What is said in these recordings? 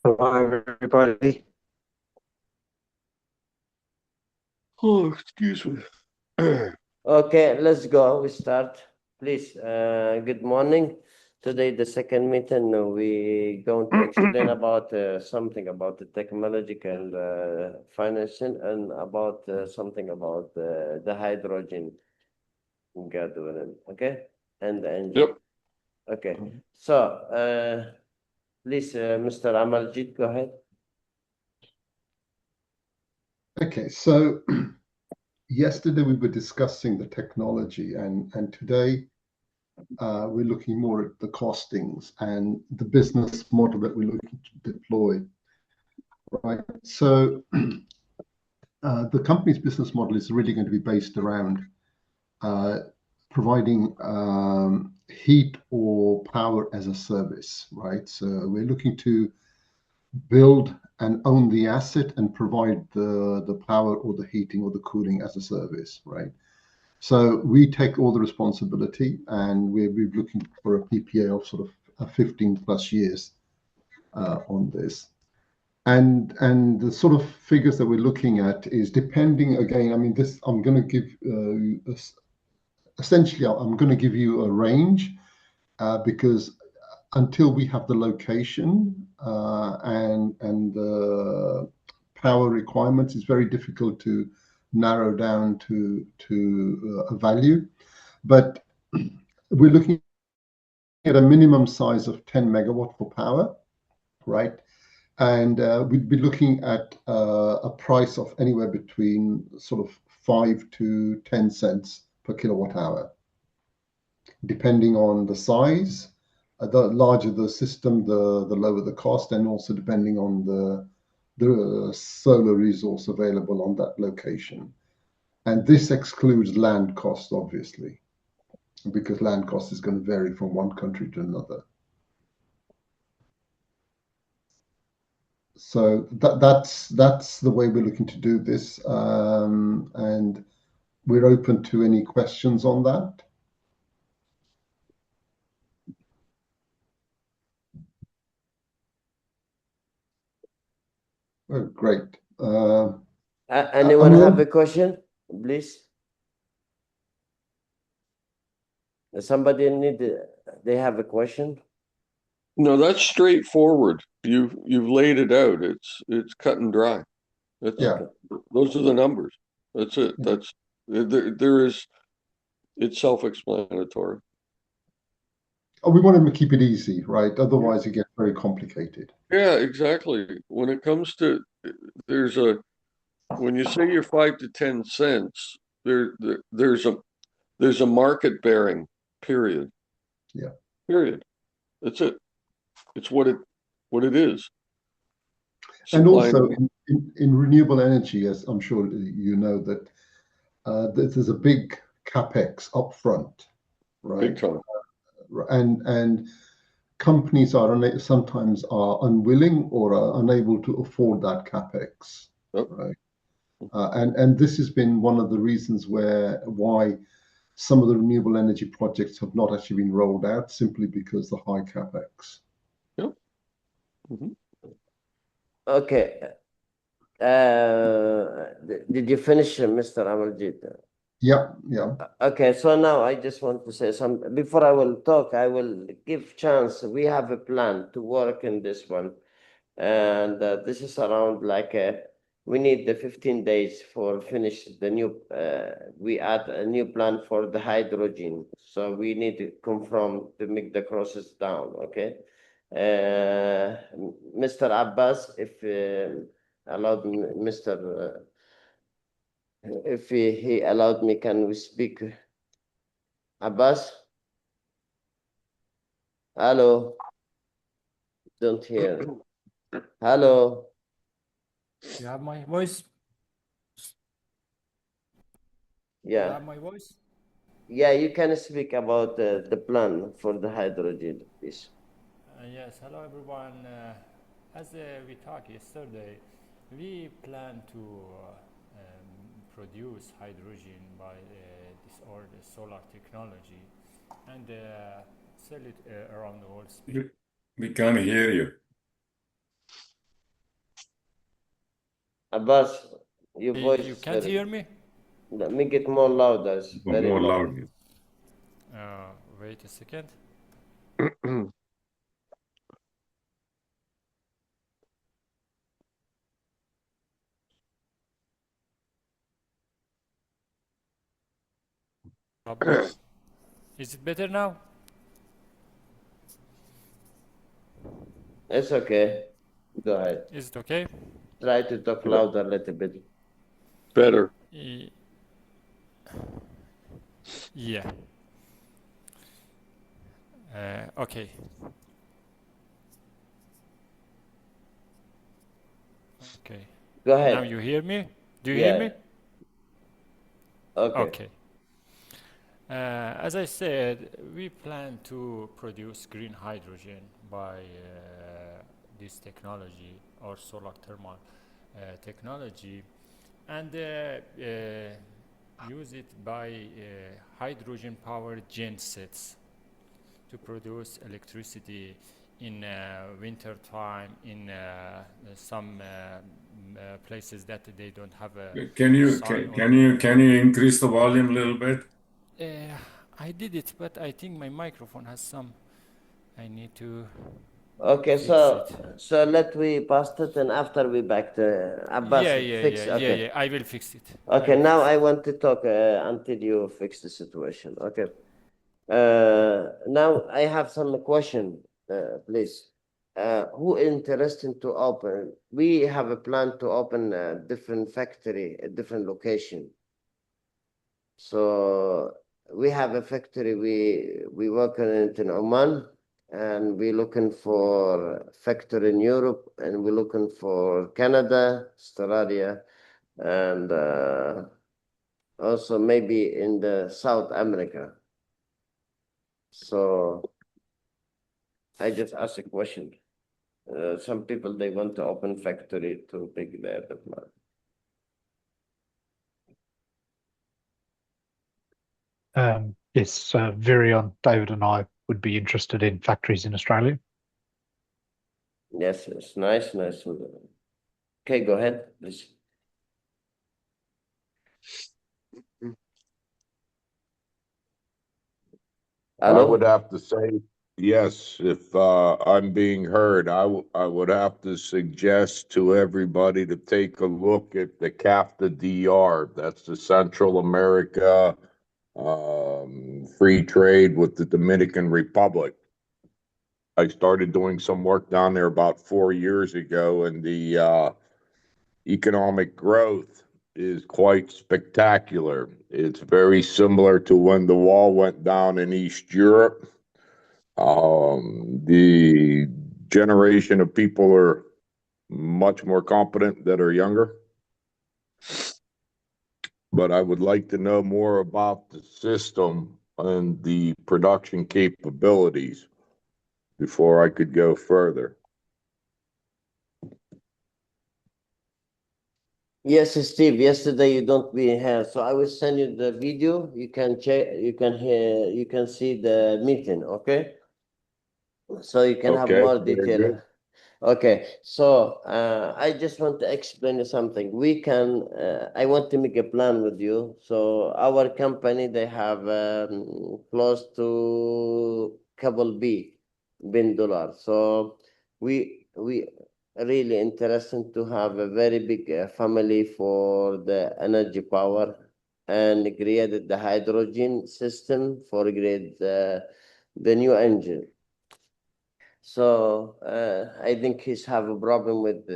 Hello, everybody. Oh, excuse me. Okay, let's go. We start. Please, good morning. Today, the second meeting, we going to explain about something about the technological financing and about something about the hydrogen gathering. Okay, and the engine. Yep. Okay, so please, Mr. Amaljit, go ahead. Okay, so yesterday we were discussing the technology, and today we're looking more at the costings and the business model that we're looking to deploy. Right. So the company's business model is really going to be based around providing heat or power as a service, right? So we're looking to build and own the asset and provide the power or the heating or the cooling as a service, right? So we take all the responsibility, and we're looking for a PPA of sort of 15 plus years on this. And the sort of figures that we're looking at is depending, again, I mean, this, I'm going to give essentially, I'm going to give you a range because until we have the location and the power requirements, it's very difficult to narrow down to a value. But we're looking at a minimum size of 10 megawatt for power, right? And we'd be looking at a price of anywhere between sort of 5 to 10 cents per kilowatt hour, depending on the size. The larger the system, the lower the cost, and also depending on the solar resource available on that location. And this excludes land cost, obviously, because land cost is going to vary from one country to another. So that's the way we're looking to do this, and we're open to any questions on that. Oh, great. Anyone have a question, please? Somebody they have a question? No, that's straightforward. You've laid it out. It's cut and dry. Yeah. Those are the numbers. That's it. Yeah. It's self-explanatory. We want to keep it easy, right? Otherwise, it gets very complicated. Yeah, exactly. When it comes to when you say you're 5 to 10 cents, there's a market bearing period. Yeah. Period. That's it. It's what it is. And also in renewable energy, as I'm sure you know, that there's a big capex upfront, right? Big time. And companies sometimes are unwilling or are unable to afford that capex, Yep. right? And this has been one of the reasons why some of the renewable energy projects have not actually been rolled out, simply because the high capex. Yep. Mm-hmm. Okay. Did you finish, Mr. Amaljit? Yeah, yeah. Okay, so now I just want to say before I will talk, I will give chance. We have a plan to work in this one. And this is around like we need the 15 days for finish the new, we add a new plan for the hydrogen. So we need to confirm to make the crosses down, okay? Mr. Abbas, if allowed, Mr. If he allowed me, can we speak? Abbas? Hello? Don't hear. Hello? You have my voice? You Yeah. have my voice? Yeah, you can speak about the plan for the hydrogen, please. Yes, hello everyone. As we talked yesterday, we plan to produce hydrogen by the solar technology and sell it around the world. We can't hear you. Abbas, your voice You is can't very. hear me? Let me get more louder. It's very More loud. loudly. Wait a second. Problem. Is it better now? It's okay. Go ahead. Is it okay? Try to talk louder a little bit. Better. Y- Yeah. Okay. Okay. Go Now ahead. you hear me? Do you hear Yeah. me? Okay. Okay. As I said, we plan to produce green hydrogen by this technology or solar thermal technology, and use it by hydrogen powered gensets to produce electricity in winter time in some places that they don't have a Can you sun or can you increase the volume a little bit? I did it, but I think my microphone has some. I need to Okay, fix so it. let we past it and after we back to Abbas fix. Okay. I will fix it. Okay, will now fix I want to talk until you fix the situation. Okay. Now I have some question, please. Who interested to open? We have a plan to open a different factory, a different location. So we have a factory. We work on it in Oman, and we're looking for factory in Europe, and we're looking for Canada, Australia, and also maybe in the South America. So I just asked a question. Some people they want to open factory to big their plant. Yes, Virion, David and I would be interested in factories in Australia. Yes, it's nice, nice. Okay, go ahead, please. I Hello? would have to say, yes, if I'm being heard, I would have to suggest to everybody to take a look at the CAFTA DR. That's the Central America free trade with the Dominican Republic. I started doing some work down there about 4 years ago, and the economic growth is quite spectacular. It's very similar to when the wall went down in East Europe. The generation of people are much more competent that are younger. But I would like to know more about the system and the production capabilities before I could go further. Yes, Steve. Yesterday you don't be here, so I will send you the video. You can check. You can hear. You can see the meeting. Okay. So you can have Okay, more very detail. good. Okay, so I just want to explain you something. We can, I want to make a plan with you. So our company, they have close to couple billion dollars. So we really interested to have a very big family for the energy power and created the hydrogen system for create the new engine. So I think he's have a problem with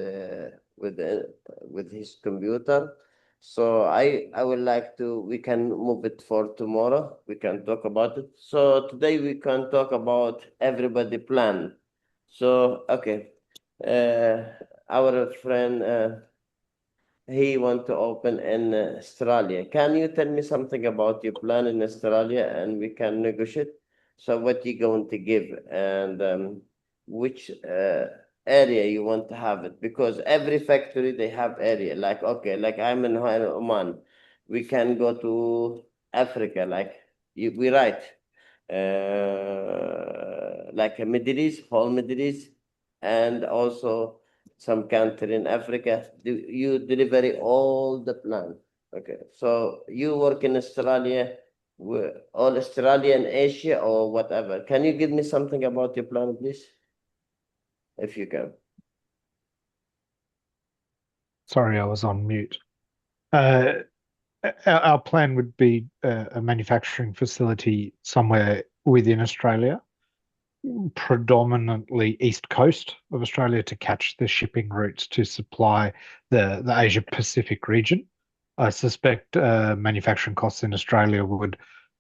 his computer. So I would like to we can move it for tomorrow. We can talk about it. So today we can talk about everybody plan. So okay, our friend he want to open in Australia. Can you tell me something about your plan in Australia and we can negotiate? So what you going to give and which area you want to have it? Because every factory they have area. Like okay, like I'm in Oman, we can go to Africa. Like we write like a Middle East, whole Middle East, and also some country in Africa. Do you deliver all the plan? Okay, so you work in Australia, all Australia and Asia or whatever. Can you give me something about your plan, please? If you can. Sorry, I was on mute. Our plan would be a manufacturing facility somewhere within Australia, predominantly east coast of Australia, to catch the shipping routes to supply the Asia Pacific region. I suspect manufacturing costs in Australia would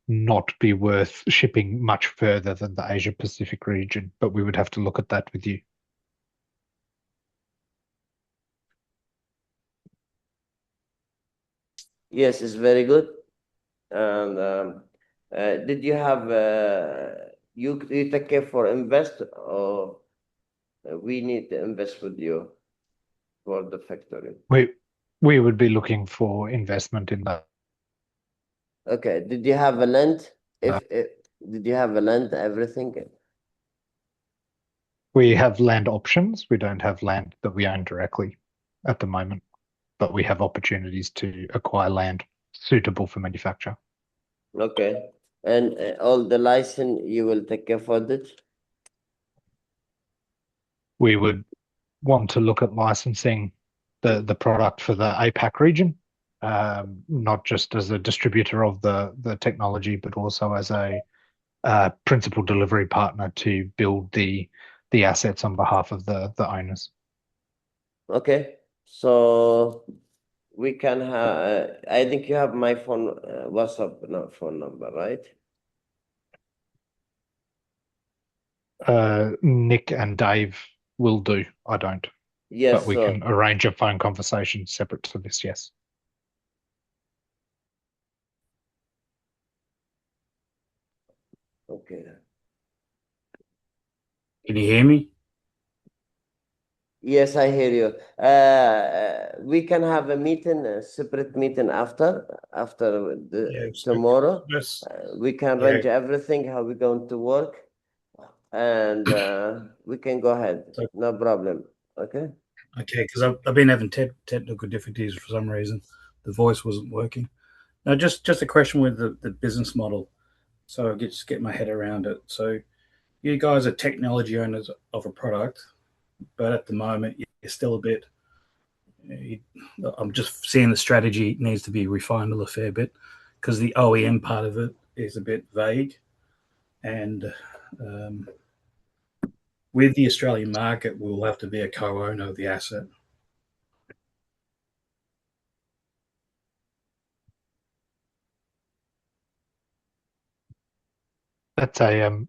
not be worth shipping much further than the Asia Pacific region, but we would have to look at that with you. Yes, it's very good. And did you have you take care for invest, or we need to invest with you for the factory? We would be looking for investment in that. Okay. Did you have a land? Did you have a land? Everything? We have land options. We don't have land that we own directly at the moment, but we have opportunities to acquire land suitable for manufacture. Okay. And all the license you will take care for that? We would want to look at licensing the product for the APAC region, not just as a distributor of the technology, but also as a principal delivery partner to build the assets on behalf of the owners. Okay. So we can have, I think you have my phone, WhatsApp phone number, right? Nick and Dave will do. I don't. Yes. But we can arrange a phone conversation separate to this, yes. Okay. Can you hear me? Yes, I hear you. We can have a meeting, a separate meeting after tomorrow. Yes. We can arrange everything, how we're going to work, and we can go ahead. No problem. Okay. Okay, because I've been having technical difficulties for some reason. The voice wasn't working. Now, just a question with the business model. So I just get my head around it. So you guys are technology owners of a product, but at the moment you're still a bit. I'm just seeing the strategy needs to be refined a fair bit, because the OEM part of it is a bit vague, and with the Australian market, we'll have to be a co-owner of the asset. That's a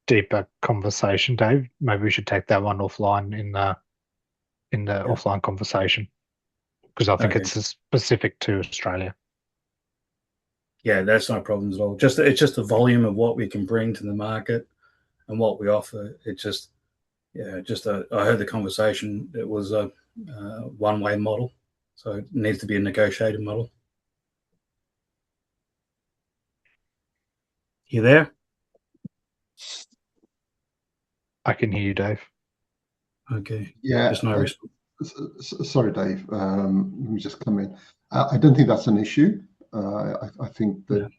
deeper conversation, Dave. Maybe we should take that one offline in the offline conversation, because I think it's specific to Australia. Yeah, that's no problem at all. It's just the volume of what we can bring to the market and what we offer. It just, I heard the conversation. It was a one-way model, so it needs to be a negotiated model. You there? I can hear you, Dave. Okay. Yeah. Just no response. Sorry, Dave. Let me just come in. I don't think that's an issue. I think that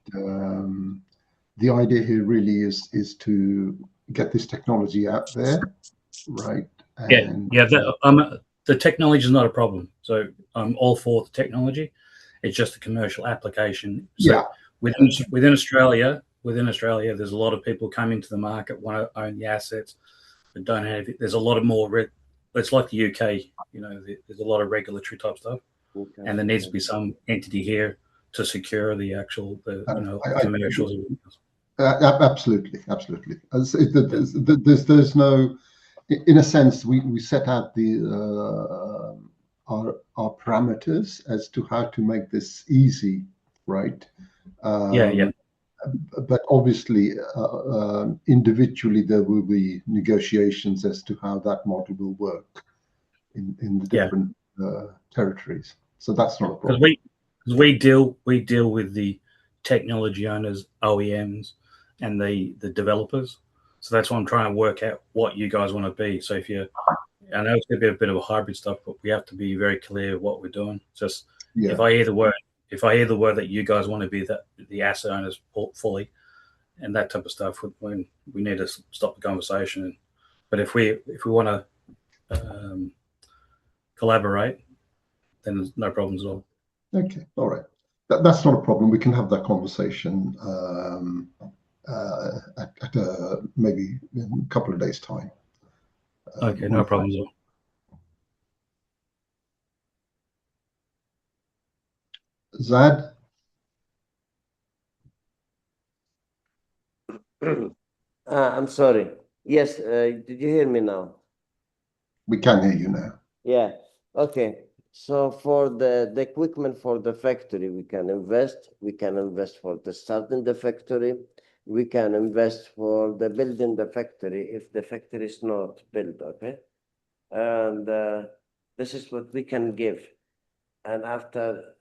the idea here really is to get this technology out there, right? And, the technology is not a problem. So I'm all for the technology. It's just a commercial application. So within Australia, there's a lot of people coming to the market, want to own the assets, but don't have it. There's a lot of more. It's like the UK. There's a lot of regulatory type stuff, and there needs to be some entity here to secure the actual commercials. Absolutely. There's no, in a sense, we set out our parameters as to how to make this easy, right? But obviously, individually, there will be negotiations as to how that model will work in the different territories. So that's not a problem. Because we deal with the technology owners, OEMs, and the developers. So that's why I'm trying to work out what you guys want to be. So if you're I know it's going to be a bit of a hybrid stuff, but we have to be very clear what we're doing. Just Yeah. if I hear the word that you guys want to be the asset owners fully, and that type of stuff, when we need to stop the conversation. But if we want to collaborate, then there's no problems at all. Okay, all right. That's not a problem. We can have that conversation at maybe in a couple of days' time. Okay, no problems at all. Zad? I'm sorry. Yes, did you hear me now? We can hear you now. Yeah, okay. So for the equipment for the factory, we can invest. We can invest for the starting the factory. We can invest for the building the factory if the factory is not built, okay? And this is what we can give. And after,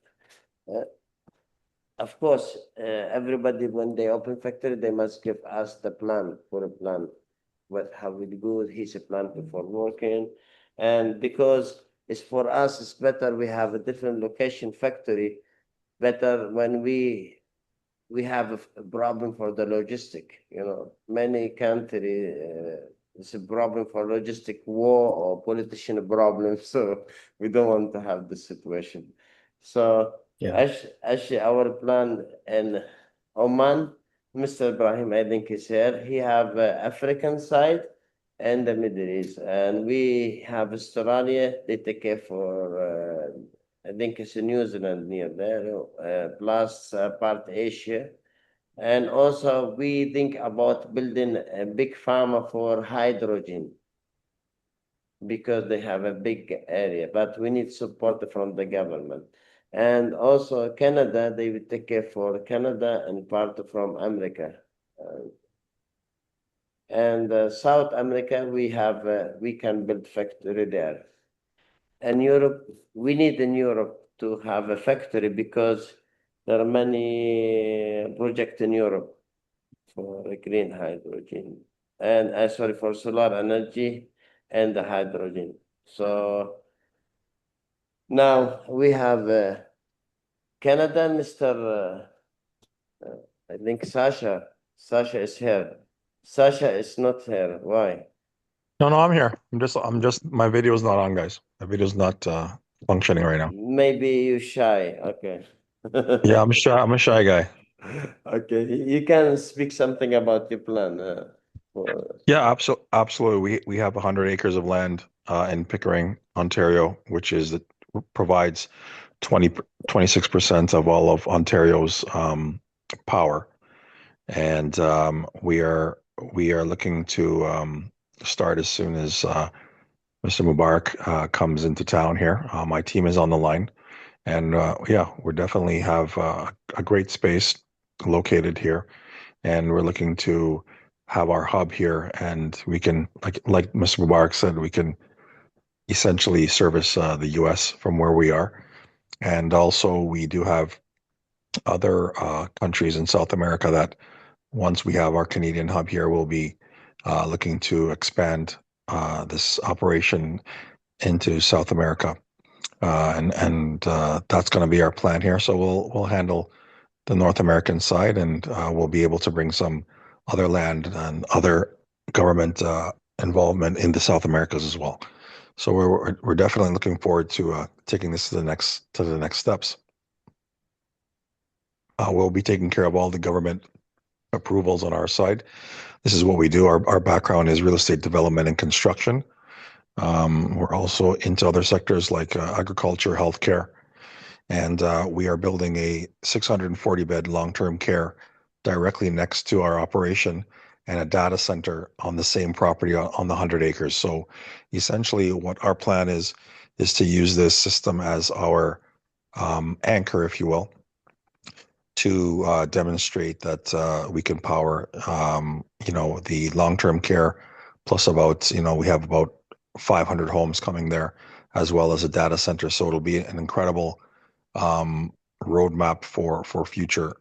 of course, everybody, when they open factory, they must give us the plan for a plan. How it goes, he's a plan before working. And because it's for us, it's better we have a different location factory, better when we have a problem for the logistic, many country, it's a problem for logistic war or politician problem. So we don't want to have this situation. So Yeah. actually our plan in Oman, Mr. Ibrahim, I think is here. He have African side and the Middle East, and we have Australia. They take care for I think it's in New Zealand near there, plus part Asia. And also we think about building a big farm for hydrogen because they have a big area, but we need support from the government. And also Canada, they will take care for Canada and part from America. And South America, we can build factory there. And Europe, we need in Europe to have a factory because there are many projects in Europe for green hydrogen and sorry, for solar energy and the hydrogen. So now we have Canada, Mr. I think Sasha is here. Sasha is not here. Why? No, I'm here. I'm just my video is not on, guys. My video is not functioning right now. Maybe you shy. Okay. Yeah, I'm shy. I'm a shy guy. Okay, you can speak something about your plan. Yeah, absolutely. We have 100 acres of land in Pickering, Ontario, which provides 26% of all of Ontario's power, and we are looking to start as soon as Mr. Mubarak comes into town here. My team is on the line, and yeah, we definitely have a great space located here, and we're looking to have our hub here, and we can, like Mr. Mubarak said, we can essentially service the U.S. from where we are, and also we do have other countries in South America that once we have our Canadian hub here, we'll be looking to expand this operation into South America, and that's going to be our plan here. So we'll handle the North American side, and we'll be able to bring some other land and other government involvement into South Americas as well. So we're definitely looking forward to taking this to the next steps. We'll be taking care of all the government approvals on our side. This is what we do. Our background is real estate development and construction. We're also into other sectors like agriculture, healthcare, and we are building a 640-bed long-term care directly next to our operation and a data center on the same property on the 100 acres. So essentially what our plan is to use this system as our anchor, if you will, to demonstrate that we can power, the long-term care plus about, we have about 500 homes coming there as well as a data center. So it'll be an incredible roadmap for future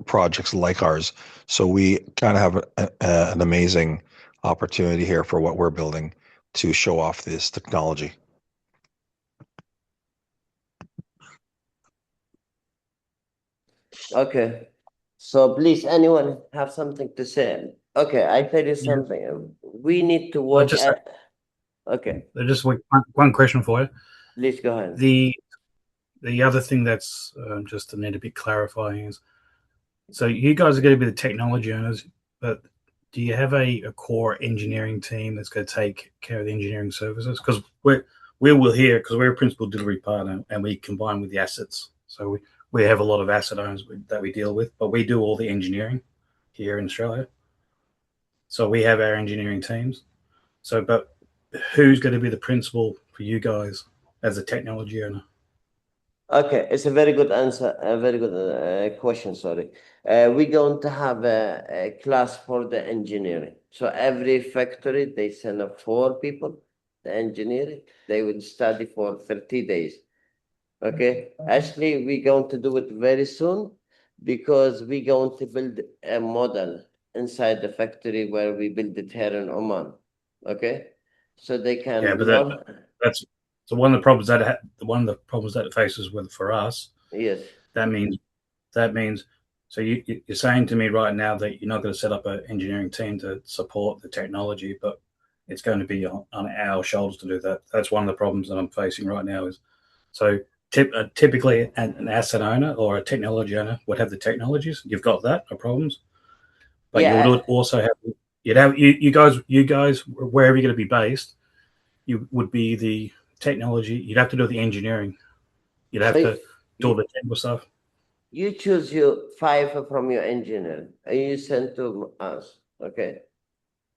projects like ours. So we kind of have an amazing opportunity here for what we're building. to show off this technology. Okay. So please, anyone have something to say? Okay, I tell you something. We need to work just- at. Okay, Just one question for you. please go ahead. The other thing that's just to need a bit clarifying is, so you guys are going to be the technology owners, but do you have a core engineering team that's going to take care of the engineering services? Because we will here, because we're a principal delivery partner and we combine with the assets. So we have a lot of asset owners that we deal with, but we do all the engineering here in Australia. So we have our engineering teams. So, but who's going to be the principal for you guys as a technology owner? Okay, it's a very good answer, a very good question, sorry. We're going to have a class for the engineering. So every factory, they send up 4 people, the engineering, they will study for 30 days. Okay, actually, we're going to do it very soon because we're going to build a model inside the factory where we build it here in Oman. Okay, so they can Yeah, but learn. that's so one of the problems that it faces for us. Yes. That means so you're saying to me right now that you're not going to set up an engineering team to support the technology, but it's going to be on our shoulders to do that. That's one of the problems that I'm facing right now. Is so typically an asset owner or a technology owner would have the technologies. You've got that, no problems. But Yeah. you would also have you guys wherever you're going to be based, you would be the technology. You'd have to do the engineering. You'd have to do all the technical stuff. You choose your 5 from your engineer and you send to us, okay?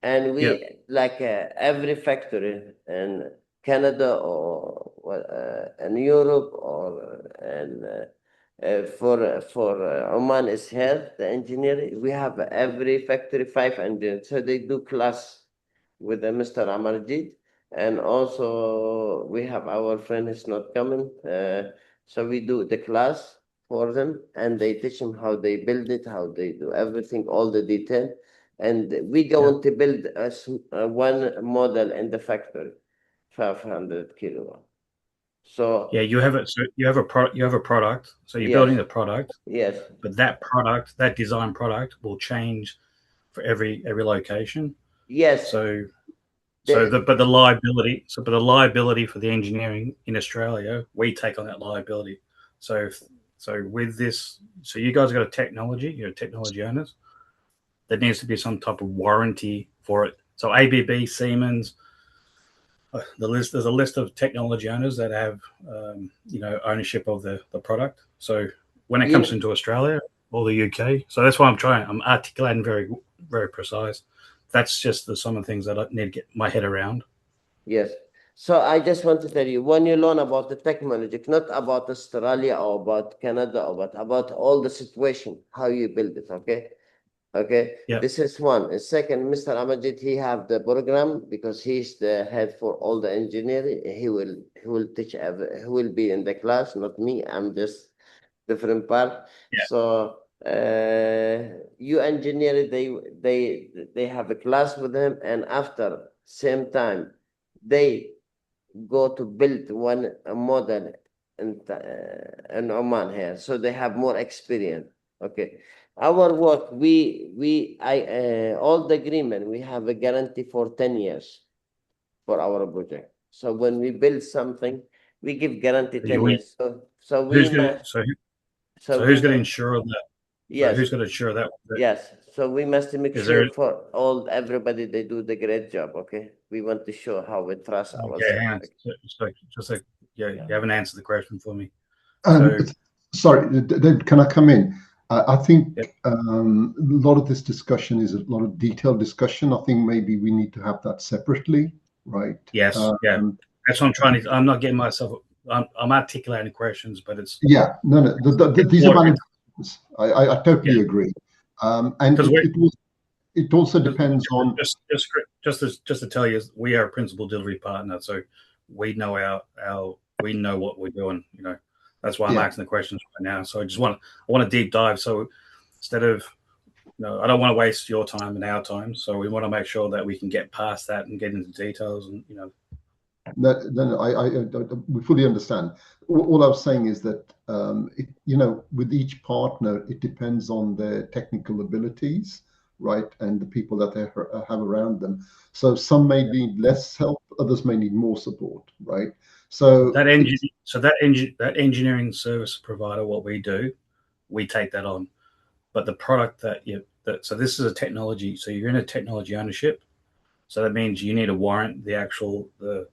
And we like every factory in Canada or in Europe or for Oman is here, the engineering. We have every factory 5 engineers, so they do class with Mr. Amarjit, and also we have our friend is not coming, so we do the class for them, and they teach them how they build it, how they do everything, all the detail. And we going to build one model in the factory, 500 kilowatt. So yeah, you have it. So you have a product. So you're Yes. building the product, yes, but that design product, will change for every location. yes, But the liability for the engineering in Australia, we take on that liability. So with this, so you guys got a technology, you're technology owners. There needs to be some type of warranty for it. So ABB, Siemens, there's a list of technology owners that have ownership of the product. So when it comes into Australia or the UK, so that's why I'm articulating very, very precise. That's just some of the things that I need to get my head around. yes. So I just want to tell you, when you learn about the technology, not about Australia or about Canada or about all the situation, how you build it, okay? Okay, Yeah. This is one. And second, Mr. Amajid, he have the program because he's the head for all the engineering. He will teach he will be in the class, not me. I'm just different part. Yeah. So you engineer, they have a class with him, and after same time they go to build a model in Oman here, so they have more experience. Okay, our work, all the agreement, we have a guarantee for 10 years for our project. So when we build something, we give guarantee 10 years. So who's going to ensure that? Yes. So who's going to ensure that? Yes. So we must make Is sure there- for everybody they do the great job. Okay. We want to show how we trust ourselves. You haven't answered the question for me. Sorry, can I come in? I think a lot of this discussion is a lot of detailed discussion. I think maybe we need to have that separately, right? Yes, that's what I'm trying to. I'm not getting myself. I'm articulating questions, but it's these are valid. I totally agree. And it also depends on just to tell you, we are a principal delivery partner, so we know we know what we're doing. That's why I'm asking the questions right now. So I want to deep dive. So instead of I don't want to waste your time and our time. So we want to make sure that we can get past that and get into details. And we fully understand. All I was saying is that with each partner, it depends on their technical abilities, right, and the people that they have around them. So some may need less help, others may need more support, right? So that engineering service provider, what we do, we take that on. But the product so this is a technology. So you're in a technology ownership. So that means you need to warrant the actual the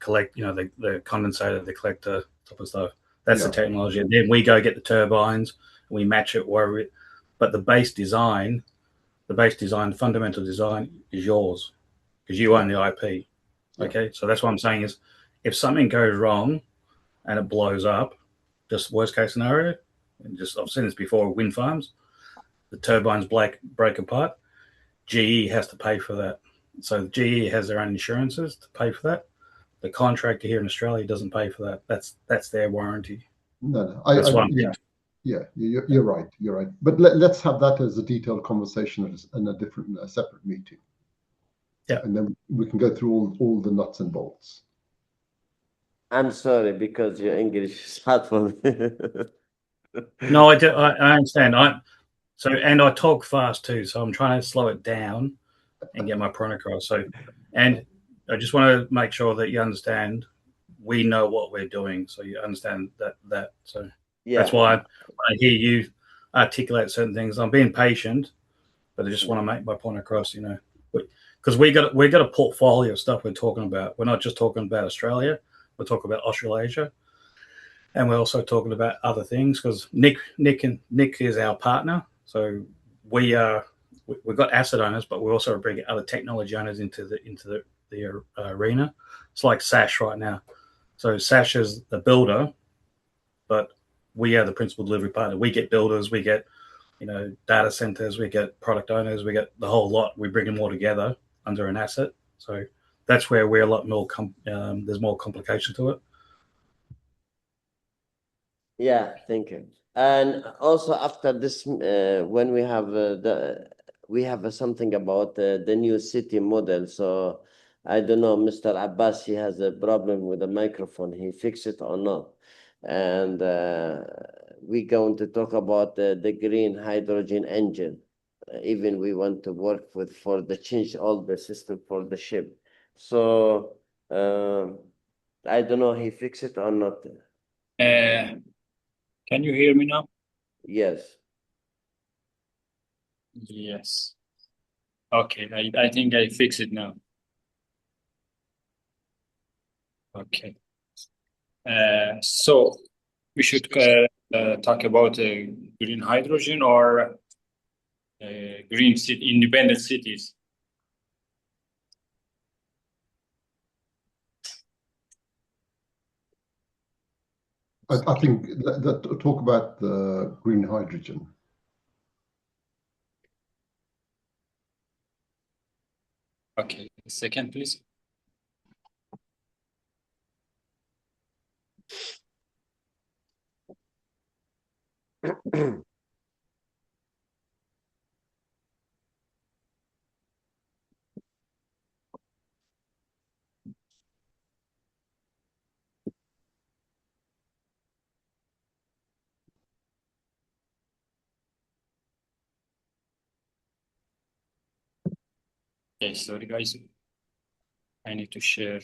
condensator, the collector type of stuff. That's the technology. And then we go get the turbines and we match it wherever but the base design, fundamental design is yours because you own the IP. Okay. So that's what I'm saying is if something goes wrong and it blows up, just worst case scenario, and I've seen this before with wind farms, the turbines break apart, GE has to pay for that. So GE has their own insurances to pay for that. The contractor here in Australia doesn't pay for that. That's their warranty. No. You're right. You're right. But let's have that as a detailed conversation in a different, separate meeting. Yeah. And then we can go through all the nuts and bolts. I'm sorry because your English is hard for me. No, I understand. And I talk fast too, so I'm trying to slow it down and get my point across. So, and I just want to make sure that you understand we know what we're doing, so you understand that. So that's why when I hear you articulate certain things, I'm being patient, but I just want to make my point across. Because we got a portfolio of stuff we're talking about. We're not just talking about Australia. We're talking about Australasia, and we're also talking about other things. Because Nick is our partner, so we've got asset owners, but we also bring other technology owners into the arena. It's like Sash right now. So Sash is the builder, but we are the principal delivery partner. We get builders, we get data centers, we get product owners, we get the whole lot. We bring them all together under an asset. So that's where we're a lot more. There's more complication to it. Yeah, thank you. And also after this, when we have something about the new city model. So I don't know, Mr. Abbas, he has a problem with the microphone. He fixed it or not? And we're going to talk about the green hydrogen engine. Even we want to work for the change all the system for the ship. So I don't know, he fixed it or not? Can you hear me now? Yes. Yes. Okay, I think I fix it now. Okay. So we should talk about green hydrogen or green city, independent cities. I think that talk about the green hydrogen. Okay, a second, please. Okay, sorry guys. I need to share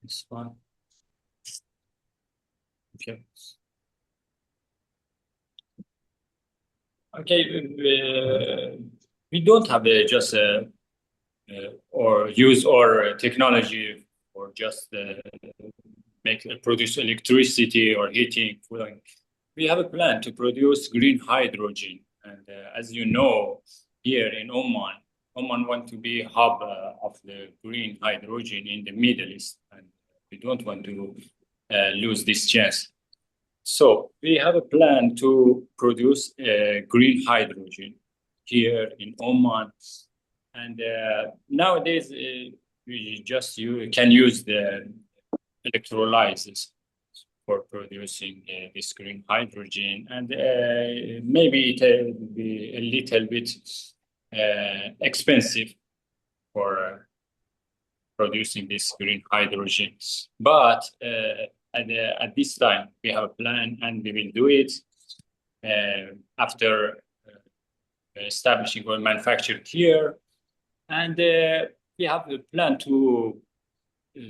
this one. Okay. Okay, we don't have just or use our technology or just produce electricity or heating. We have a plan to produce green hydrogen, and as you know, here in Oman want to be a hub of the green hydrogen in the Middle East, and we don't want to lose this chance. So we have a plan to produce green hydrogen here in Oman, and nowadays you can use the electrolyzers for producing this green hydrogen, and maybe it will be a little bit expensive for producing this green hydrogen. But at this time, we have a plan, and we will do it after establishing our manufacturer here. And we have a plan to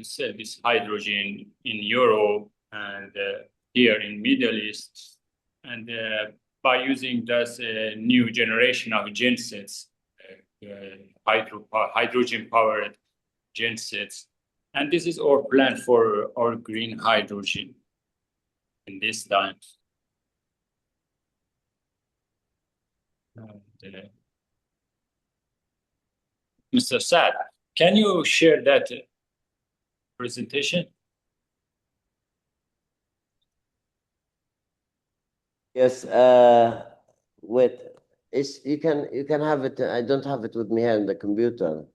sell this hydrogen in Europe and here in Middle East. And by using this new generation of gensets, hydrogen-powered gensets. And this is our plan for our green hydrogen in this time. And, Mr. Saad, can you share that presentation? Yes, wait. You can have it. I don't have it with me here in the computer.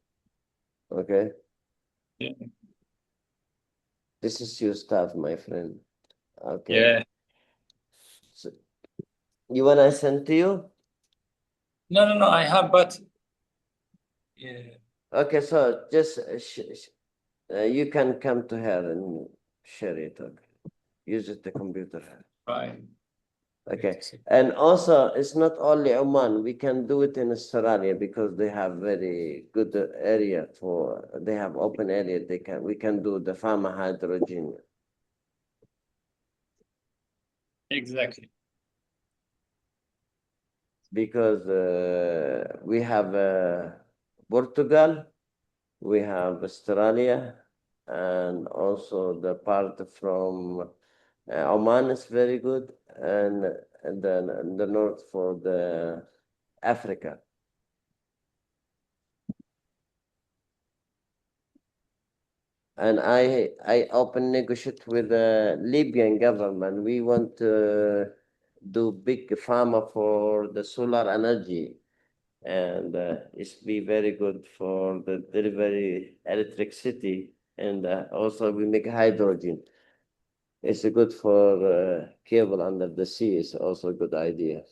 Okay. Yeah. This is your stuff, my friend. Okay. Yeah. So, you want I send to you? No, I have, but yeah. Okay, so just you can come to her and share it. Okay. Use it the computer. Right. Okay, and also it's not only Oman. We can do it in Australia because they have very good area for. They have open area. We can do the pharma hydrogen. Exactly. Because we have Portugal, we have Australia, and also the part from Oman is very good, and then the north for the Africa. And I open negotiate with the Libyan government. We want to do big pharma for the solar energy, and it's be very good for the delivery electricity, and also we make hydrogen. It's good for cable under the sea. It's also a good idea.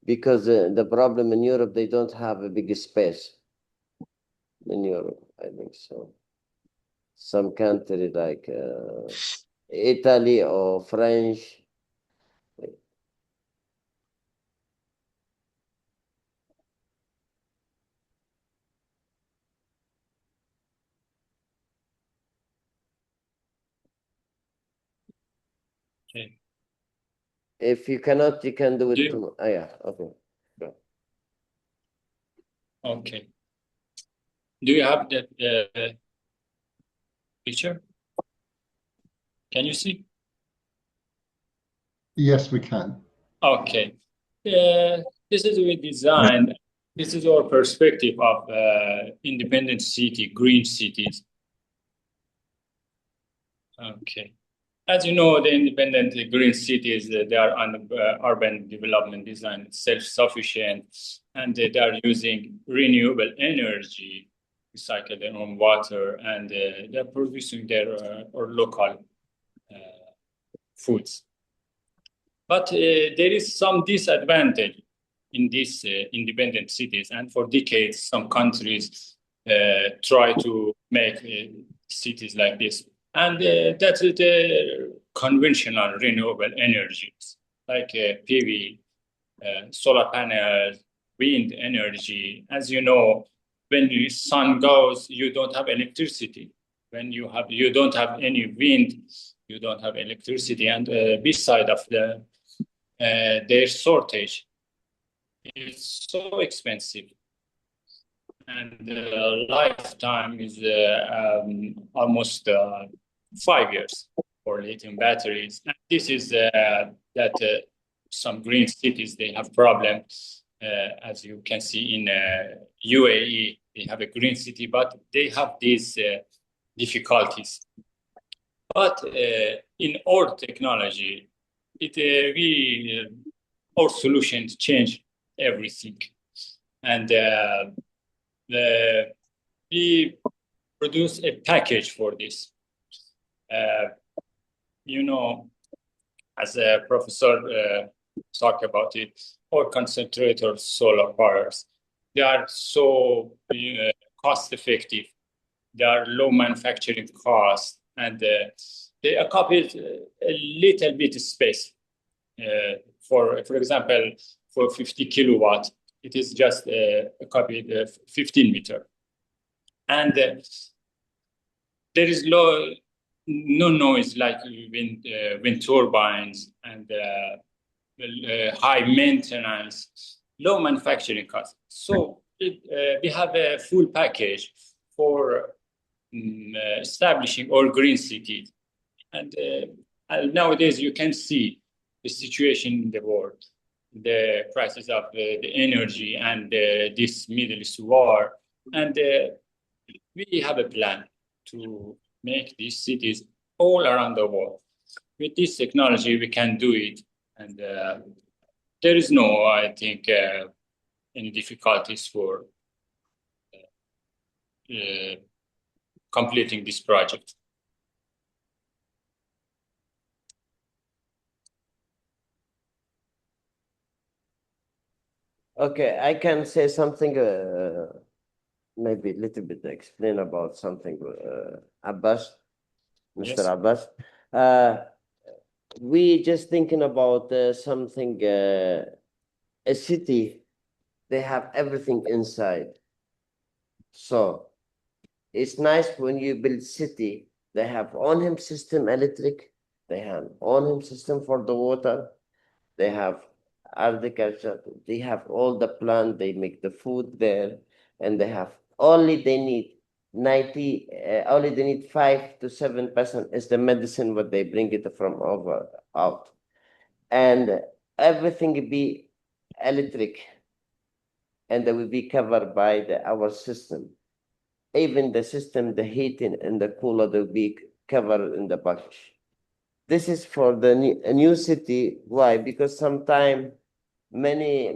Because the problem in Europe, they don't have a big space in Europe, I think so. Some country like Italy or French. Okay. If you cannot, you can do it Do- tomorrow. Oh, yeah, okay. Go. Okay. Do you have that picture? Can you see? Yes, we can. Okay. This is we designed. This is our perspective of independent city, green cities. Okay. As you know, the independent green cities, they are on urban development design, self-sufficient, and they are using renewable energy, recycle their own water, and they're producing their or local foods. But there is some disadvantage in these independent cities, and for decades, some countries try to make cities like this. And that's the conventional renewable energies, like PV, solar panels, wind energy. As you know, when the sun goes, you don't have electricity. When you don't have any wind, you don't have electricity. And beside of their shortage, it's so expensive. And the lifetime is almost 5 years for lithium batteries. And this is that some green cities, they have problems. As you can see in UAE, they have a green city, but they have these difficulties. But in our technology, our solutions change everything. And we produce a package for this. you know, as a professor talked about it, or concentrator solar powers, they are so cost effective. They are low manufacturing cost, and they occupy a little bit of space. For example, for 50 kilowatt, it is just occupied 15 meter, and there is no noise like wind turbines and high maintenance, low manufacturing costs. So we have a full package for establishing our green cities. And nowadays you can see the situation in the world, the prices of the energy and this Middle East war. And we have a plan to make these cities all around the world. With this technology, we can do it. And there is no, I think, any difficulties for completing this project. Okay, I can say something, maybe a little bit explain about something, Abbas, Mr. Yes. Abbas. We just thinking about something, a city, they have everything inside. So it's nice when you build city, they have on-him system electric, they have on-him system for the water, they have agriculture, they have all the plant, they make the food there, and they have only they need 5 to 7% is the medicine what they bring it from out. And everything be electric, and they will be covered by our system. Even the system, the heating and the cooler, will be covered in the package. This is for the new city. Why? Because sometimes many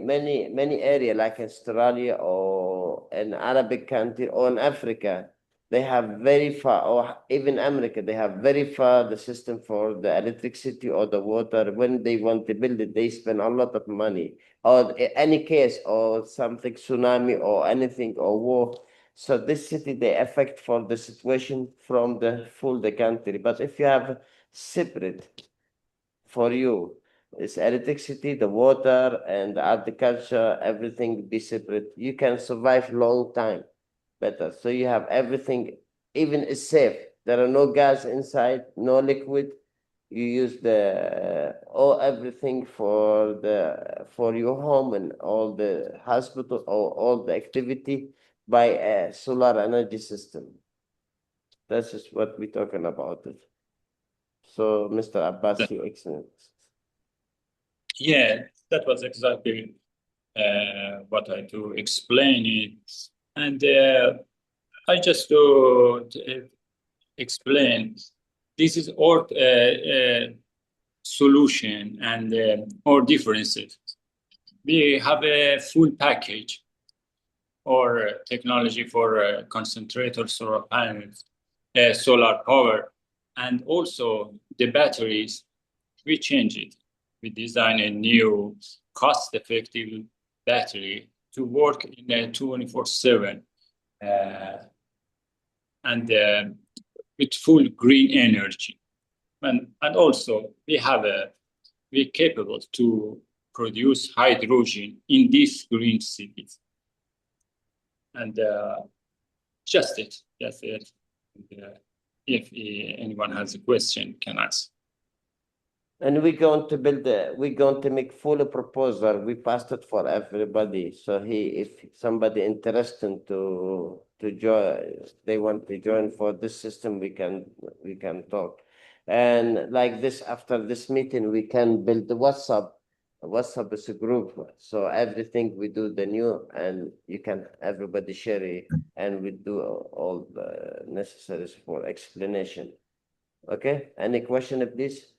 area like Australia or an Arabic country or in Africa, they have very far, or even America, they have very far the system for the electricity or the water. When they want to build it, they spend a lot of money. Or any case or something, tsunami or anything or war. So this city, they affect for the situation from the full the country. But if you have separate for you, it's electricity, the water and the agriculture, everything be separate. You can survive long time better. So you have everything, even is safe. There are no gas inside, no liquid. You use the everything for your home and all the hospital or all the activity by a solar energy system. That's just what we're talking about it. So, Mr. Abbas, you excellent. Yeah, that was exactly what I do explain it. And I just to explain, this is our solution and our differences. We have a full package or technology for concentrator solar panels, solar power, and also the batteries. We change it. We design a new cost-effective battery to work in a 24/7 and with full green energy. And also we're capable to produce hydrogen in these green cities. And just it. That's it. And, if anyone has a question, can ask. And we're going to make full proposal. We passed it for everybody. So if somebody interested to join, they want to join for this system, we can talk. And like this, after this meeting, we can build the WhatsApp. WhatsApp is a group. So everything we do the new, and you can everybody share it, and we do all the necessaries for explanation. Okay. Any question, please?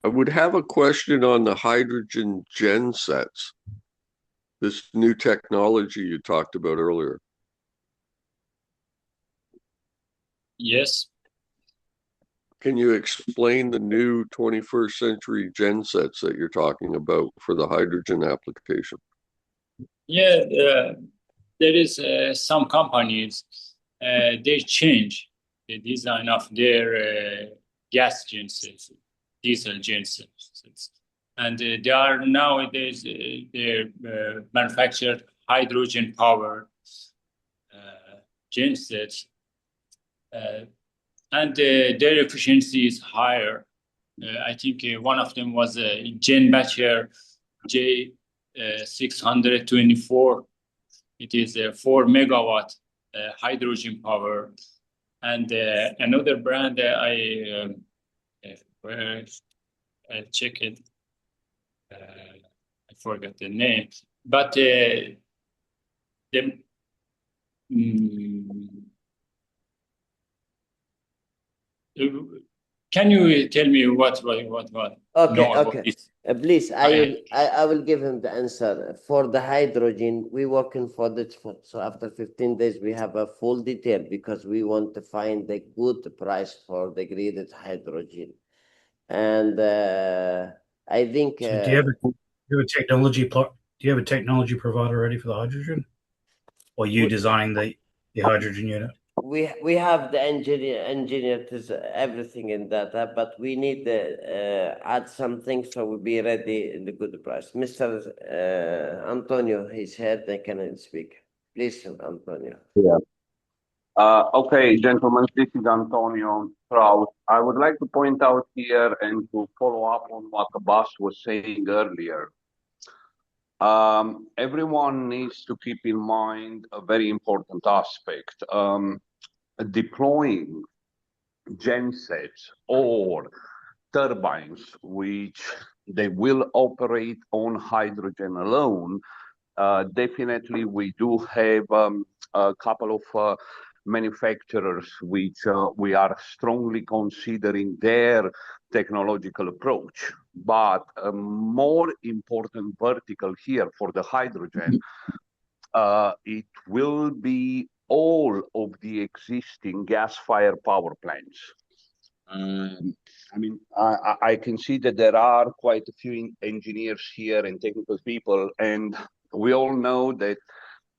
I would have a question on the hydrogen gen sets, this new technology you talked about earlier. Yes. Can you explain the new 21st century gensets that you're talking about for the hydrogen application? Yeah, there is some companies they change the design of their gas gensets, diesel gensets, and they are nowadays they manufacture hydrogen powered gensets, and their efficiency is higher. I think one of them was Genbacher J624. It is a 4 megawatt hydrogen power. And another brand where I check it, I forgot the name, but the can you tell me what Okay, know about okay. this? Please, I will give him the answer. For the hydrogen, we working for this. So after 15 days, we have a full detail because we want to find the good price for the graded hydrogen. And I think So do you have a technology provider ready for the hydrogen, or you designing the hydrogen unit? we have the engineer to everything in that, but we need to add something so we'll be ready in the good price. Mr. Antonio, he's here, they can speak. Please, Antonio. Yeah. Okay, gentlemen, this is Antonio Strauss. I would like to point out here and to follow up on what Abbas was saying earlier. Everyone needs to keep in mind a very important aspect. Deploying gensets or turbines, which they will operate on hydrogen alone, definitely we do have a couple of manufacturers which we are strongly considering their technological approach. But a more important vertical here for the hydrogen, it will be all of the existing gas-fired power plants. I mean, I can see that there are quite a few engineers here and technical people, and we all know that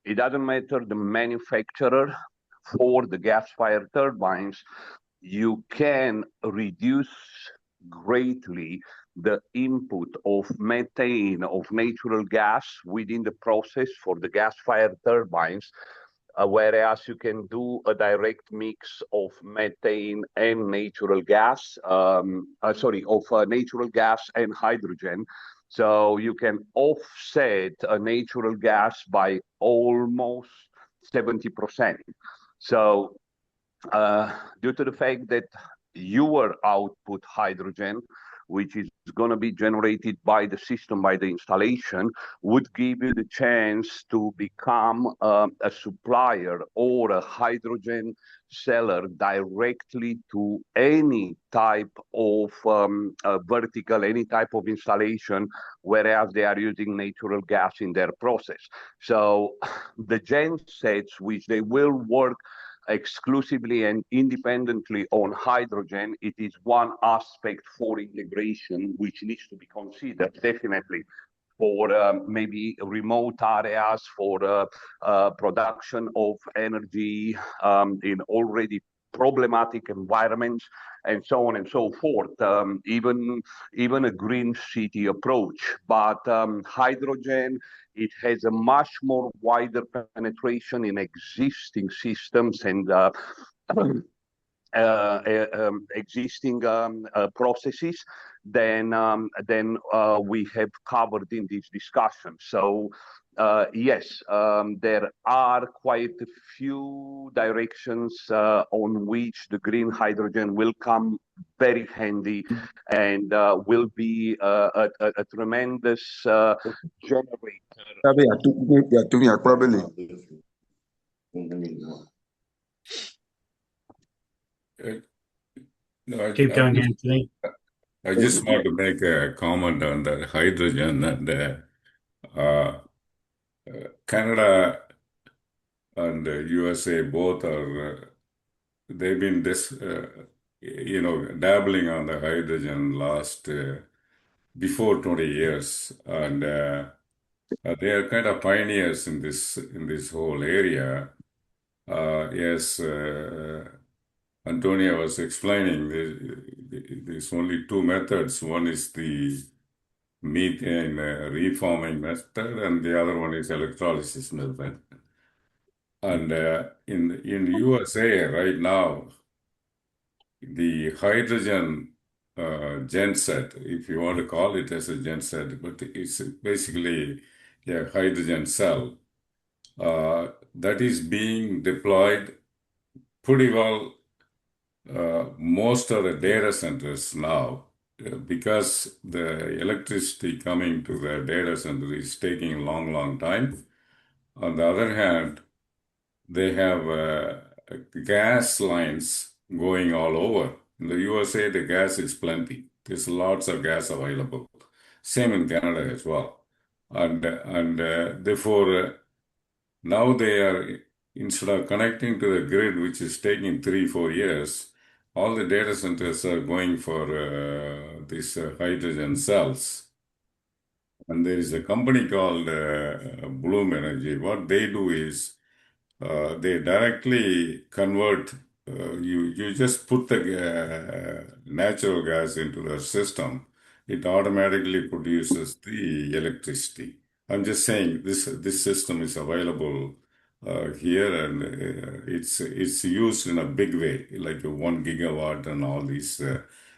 it doesn't matter the manufacturer for the gas-fired turbines, you can reduce greatly the input of methane, of natural gas within the process for the gas-fired turbines, whereas you can do a direct mix of methane and natural gas, natural gas and hydrogen. So you can offset a natural gas by almost 70%. So due to the fact that your output hydrogen, which is going to be generated by the system, by the installation, would give you the chance to become a supplier or a hydrogen seller directly to any type of vertical, any type of installation, whereas they are using natural gas in their process. So the gen sets, which they will work exclusively and independently on hydrogen, it is one aspect for integration which needs to be considered definitely for maybe remote areas, for production of energy in already problematic environments, and so on and so forth, even a green city approach. But hydrogen, it has a much more wider penetration in existing systems and existing processes than we have covered in this discussion. So yes, there are quite a few directions on which the green hydrogen will come very handy and will be a tremendous generator. No, Keep going, Anthony. I just want to make a comment on the hydrogen and Canada and the USA both are they've been dabbling on the hydrogen last before 20 years, and they are kind of pioneers in this whole area. Yes, Antonio was explaining, there's only two methods. One is the methane reforming method, and the other one is electrolysis method. And in USA right now, the hydrogen genset, if you want to call it as a genset, but it's basically a hydrogen cell that is being deployed pretty well. Most of the data centers now, because the electricity coming to the data center is taking a long, long time. On the other hand, they have gas lines going all over. In the USA, the gas is plenty. There's lots of gas available. Same in Canada as well. And therefore, now they are, instead of connecting to the grid, which is taking 3-4 years, all the data centers are going for these hydrogen cells. And there is a company called Bloom Energy. What they do is they directly convert, you just put the natural gas into the system. It automatically produces the electricity. I'm just saying this system is available here, and it's used in a big way, like a 1 gigawatt and all these.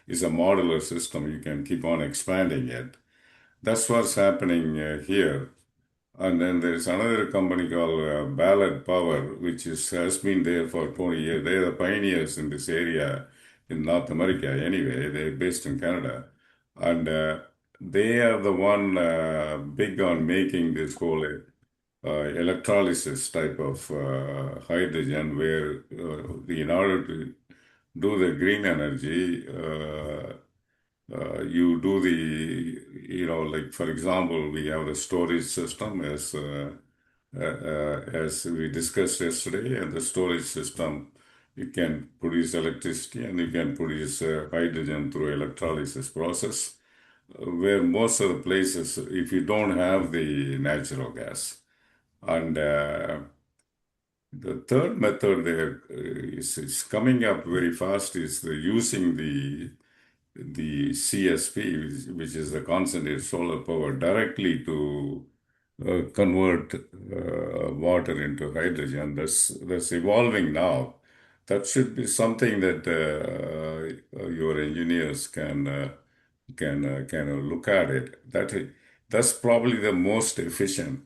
Is a modular system. You can keep on expanding it. That's what's happening here. And then there's another company called Ballard Power, which has been there for 20 years. They're the pioneers in this area in North America anyway. They're based in Canada. And they are the one big on making this whole electrolysis type of hydrogen, where in order to do the green energy, you do like for example, we have the storage system as we discussed yesterday, and the storage system, you can produce electricity and you can produce hydrogen through electrolysis process, where most of the places, if you don't have the natural gas. And the third method there is coming up very fast is using the CSP, which is the concentrated solar power, directly to convert water into hydrogen. That's evolving now. That should be something that your engineers can look at it. That's probably the most efficient.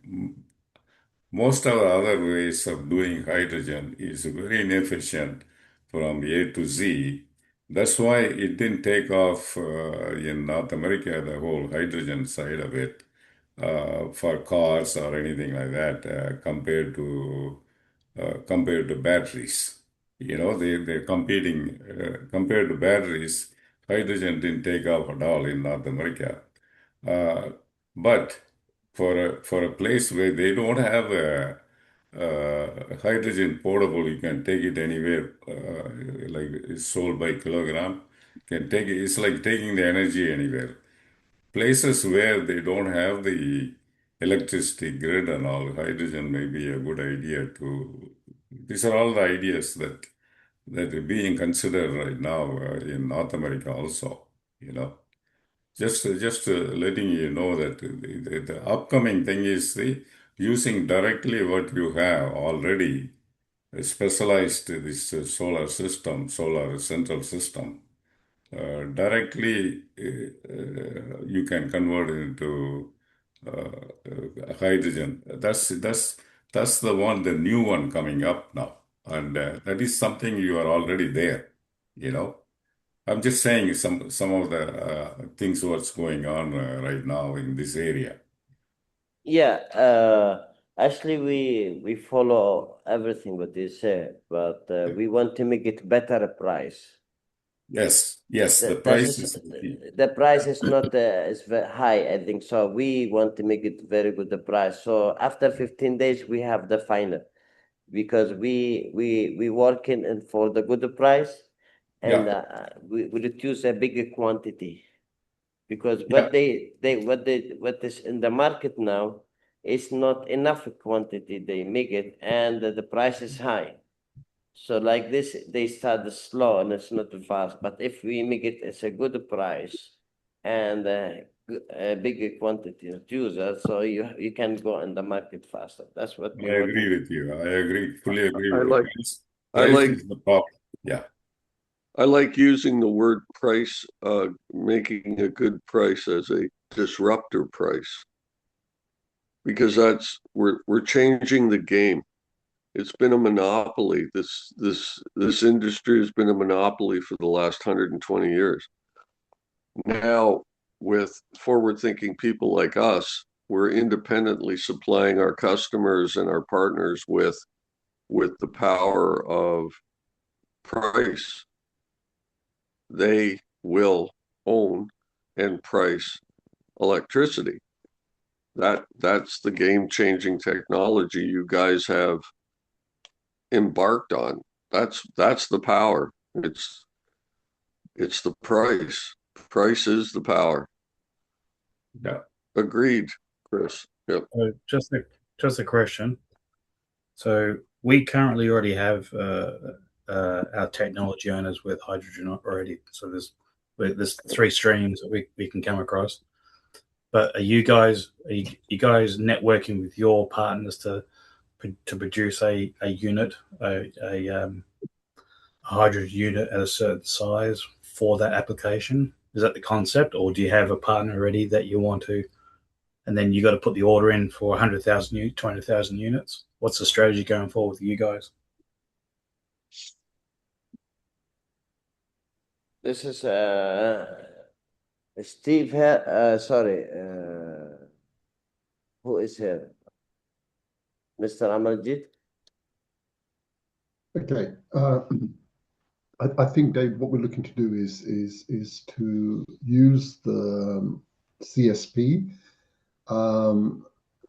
Most of the other ways of doing hydrogen is very inefficient from A to Z. That's why it didn't take off in North America, the whole hydrogen side of it, for cars or anything like that, compared to batteries. They're competing compared to batteries. Hydrogen didn't take off at all in North America. But for a place where they don't have a hydrogen portable, you can take it anywhere, like it's sold by kilogram. Can take it. It's like taking the energy anywhere. Places where they don't have the electricity grid and all, hydrogen may be a good idea to. These are all the ideas that are being considered right now in North America also. Just letting you know that the upcoming thing is using directly what you have already, specialized this solar central system. Directly, you can convert it into hydrogen. That's the one, the new one coming up now, and that is something you are already there. I'm just saying some of the things what's going on right now in this area. Yeah, actually, we follow everything what they say, but we want to make it better price. Yes, the price is the price is not is very high, I think. So we want to make it very good the price. So after 15 days, we have the final. because we working and for the good price, and we reduce a bigger quantity, because what is in the market now is not enough quantity they make it, and the price is high. So like this, they start slow and it's not fast. But if we make it as a good price and a bigger quantity of users, so you can go in the market faster. That's what I agree with you. I agree, fully agree I with like- you. I Price like- is the problem. Yeah. I like using the word price, making a good price as a disruptor price. Because we're changing the game. It's been a monopoly. This industry has been a monopoly for the last 120 years. Now, with forward-thinking people like us, we're independently supplying our customers and our partners with the power of price. They will own and price electricity. That's the game-changing technology you guys have embarked on. That's the power. It's the price. Price is the power. Yeah. Agreed, Chris. Yep. Just a question. So we currently already have our technology owners with hydrogen already. So there's 3 streams that we can come across. But are you guys networking with your partners to produce a unit, a hydrogen unit at a certain size for that application? Is that the concept, or do you have a partner already that you want to, and then you got to put the order in for 100,000, 200,000 units? What's the strategy going forward with you guys? This is Steve here. Sorry, who is here? Mr. Amarjit? Okay. I think, Dave, what we're looking to do is to use the CSP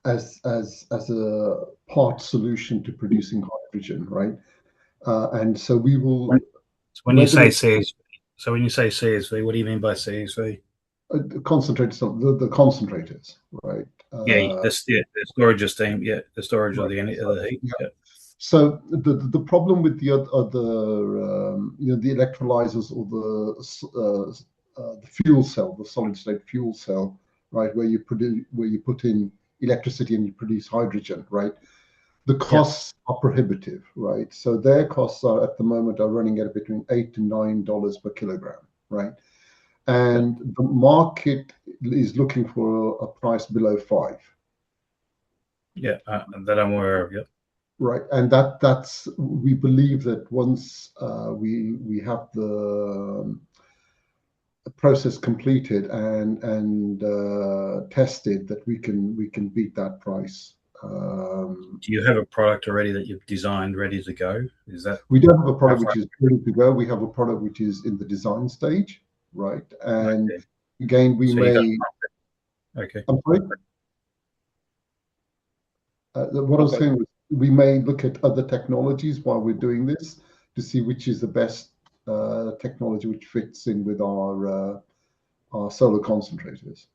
as a part solution to producing hydrogen, right? And so we will. So when you say CSV, what do you mean by CSV? Concentrators, the concentrators, right? The storage of steam, the storage of the heat. Yeah. So the problem with the other, the electrolyzers or the fuel cell, the solid state fuel cell, right, where you put in electricity and you produce hydrogen, right? The costs are prohibitive, right? So their costs are at the moment running at between $8 to $9 per kilogram, right? And the market is looking for a price below 5. Yeah, that I'm aware of. Yep. Right, and that's we believe that once we have the process completed and tested, that we can beat that price. Do you have a product already that you've designed ready to go? Is that we don't have a product which is ready to go. We have a product which is in the design stage, right? And again, we may. Okay. I'm sorry. What I was saying was, we may look at other technologies while we're doing this to see which is the best technology which fits in with our solar concentrators.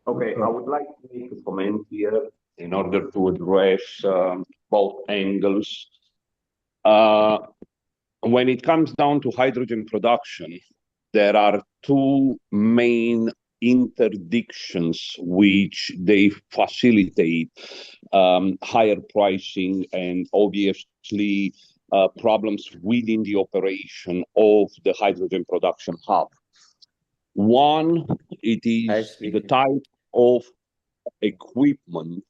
Okay, I would like to make a comment here in order to address both angles. When it comes down to hydrogen production, there are 2 main interdictions which they facilitate higher pricing and obviously problems within the operation of the hydrogen production hub. One, it is the type of equipment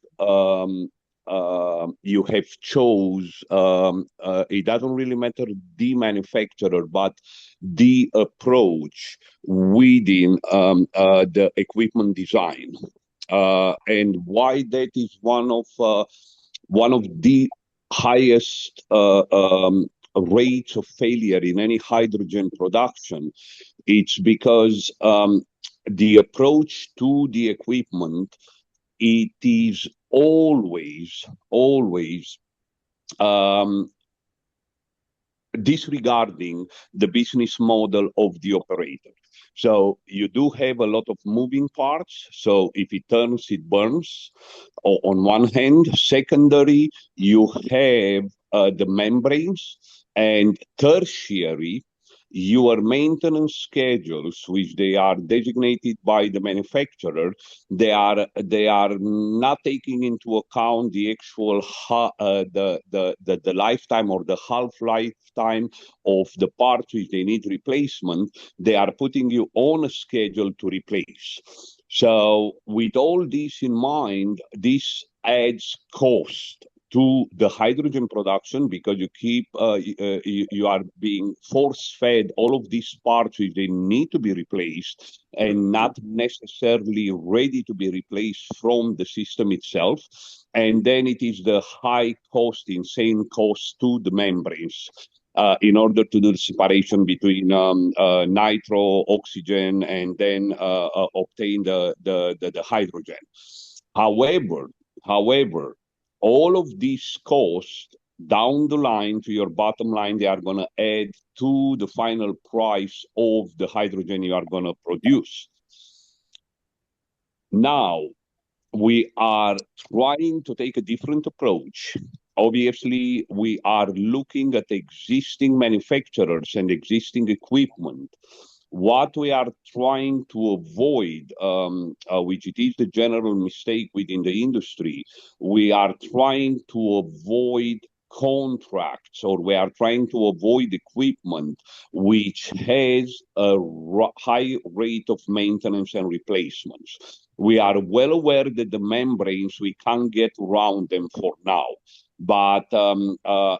you have chose. It doesn't really matter the manufacturer, but the approach within the equipment design, and why that is one of the highest rates of failure in any hydrogen production. It's because the approach to the equipment, it is always disregarding the business model of the operator. So you do have a lot of moving parts. So if it turns, it burns. On one hand, secondary, you have the membranes, and tertiary, your maintenance schedules, which they are designated by the manufacturer, they are not taking into account the actual the lifetime or the half lifetime of the parts which they need replacement. They are putting you on a schedule to replace. So with all this in mind, this adds cost to the hydrogen production, because you keep you are being force fed all of these parts which they need to be replaced and not necessarily ready to be replaced from the system itself. And then it is the high cost, insane cost to the membranes in order to do the separation between nitro, oxygen, and then obtain the hydrogen. However, all of these costs down the line to your bottom line, they are going to add to the final price of the hydrogen you are going to produce. Now, we are trying to take a different approach. Obviously, we are looking at existing manufacturers and existing equipment. What we are trying to avoid, which it is the general mistake within the industry, we are trying to avoid contracts, or we are trying to avoid equipment which has a high rate of maintenance and replacements. We are well aware that the membranes, we can't get around them for now. But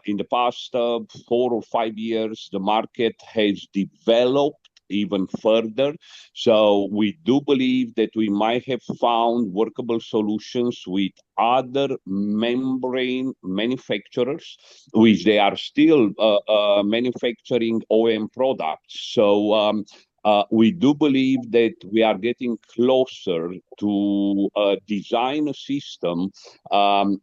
in the past 4 or 5 years, the market has developed even further. So we do believe that we might have found workable solutions with other membrane manufacturers, which they are still manufacturing OEM products. So we do believe that we are getting closer to design a system,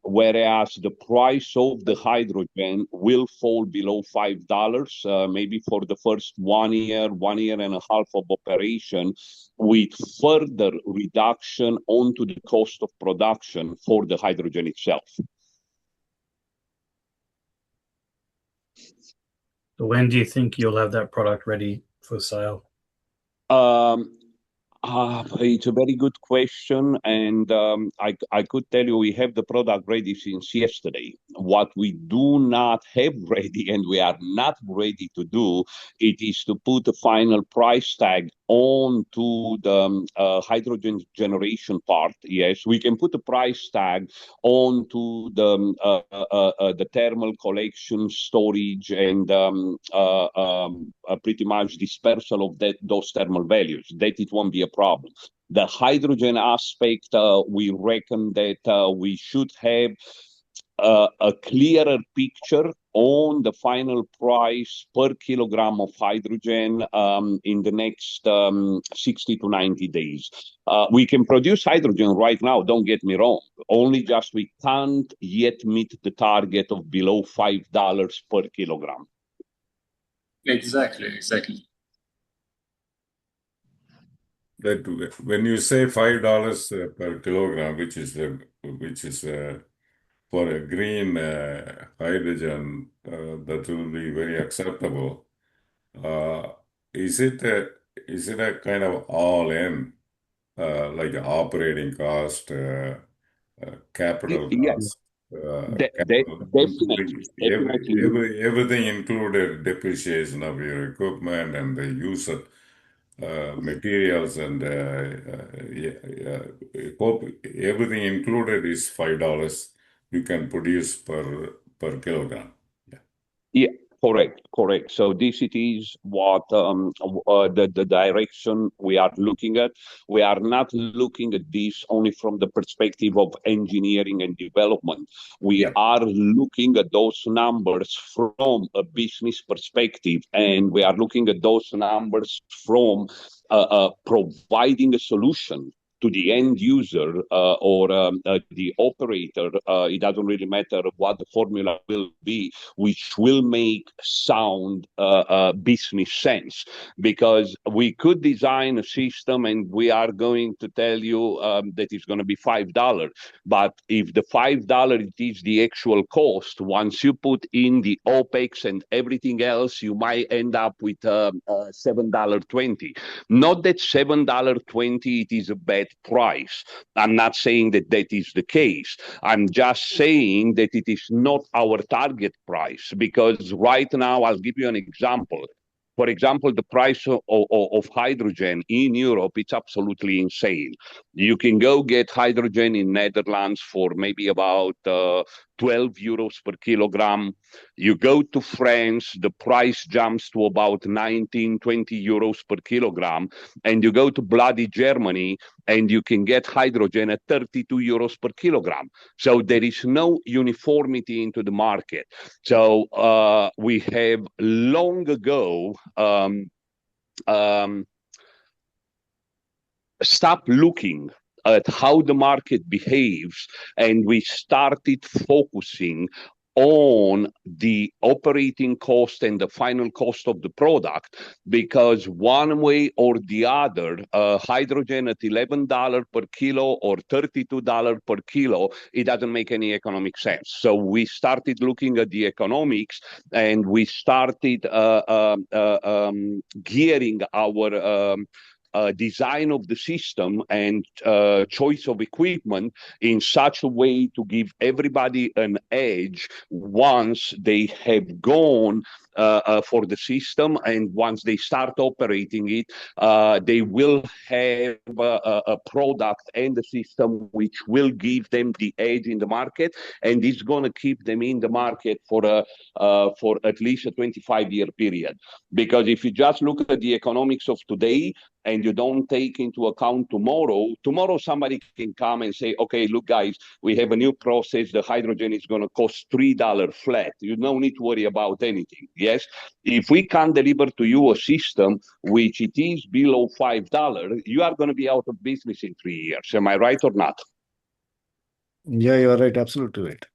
whereas the price of the hydrogen will fall below $5, maybe for the first 1 year, 1.5 years of operation, with further reduction onto the cost of production for the hydrogen itself. So when do you think you'll have that product ready for sale? It's a very good question, and I could tell you we have the product ready since yesterday. What we do not have ready, and we are not ready to do, it is to put a final price tag onto the hydrogen generation part. Yes, we can put a price tag onto the thermal collection, storage, and pretty much dispersal of those thermal values. That it won't be a problem. The hydrogen aspect, we reckon that we should have a clearer picture on the final price per kilogram of hydrogen in the next 60 to 90 days. We can produce hydrogen right now, don't get me wrong, only just we can't yet meet the target of below $5 per kilogram. Exactly. That when you say $5 per kilogram, which is for a green hydrogen, that will be very acceptable. Is it a kind of all-in, like operating cost, capital cost? Definitely. Everything included, depreciation of your equipment and the use of materials and everything included is $5 you can produce per kilogram. Yeah, correct. So this it is what the direction we are looking at. We are not looking at this only from the perspective of engineering and development. We are looking at those numbers from a business perspective, and we are looking at those numbers from providing a solution to the end user or the operator, it doesn't really matter what the formula will be, which will make sound business sense. Because we could design a system and we are going to tell you that it's going to be $5. But if the $5 is the actual cost, once you put in the OPEX and everything else, you might end up with $7.20. Not that $7.20 it is a bad price. I'm not saying that that is the case. I'm just saying that it is not our target price, because right now, I'll give you an example. For example, the price of hydrogen in Europe, it's absolutely insane. You can go get hydrogen in Netherlands for maybe about 12 euros per kilogram. You go to France, the price jumps to about 19, 20 euros per kilogram. And you go to bloody Germany, and you can get hydrogen at 32 euros per kilogram. So there is no uniformity into the market. So we have long ago stopped looking at how the market behaves, and we started focusing on the operating cost and the final cost of the product, because one way or the other, hydrogen at $11 per kilo or $32 per kilo, it doesn't make any economic sense. So we started looking at the economics, and we started gearing our design of the system and choice of equipment in such a way to give everybody an edge once they have gone for the system, and once they start operating it, they will have a product and a system which will give them the edge in the market, and it's going to keep them in the market for at least a 25-year period. Because if you just look at the economics of today, and you don't take into account tomorrow somebody can come and say, okay, look, guys, we have a new process. The hydrogen is going to cost $3 flat. You don't need to worry about anything. Yes. If we can't deliver to you a system which it is below $5, you are going to be out of business in 3 years. Am I right or not? Yeah, you're right. Absolutely right.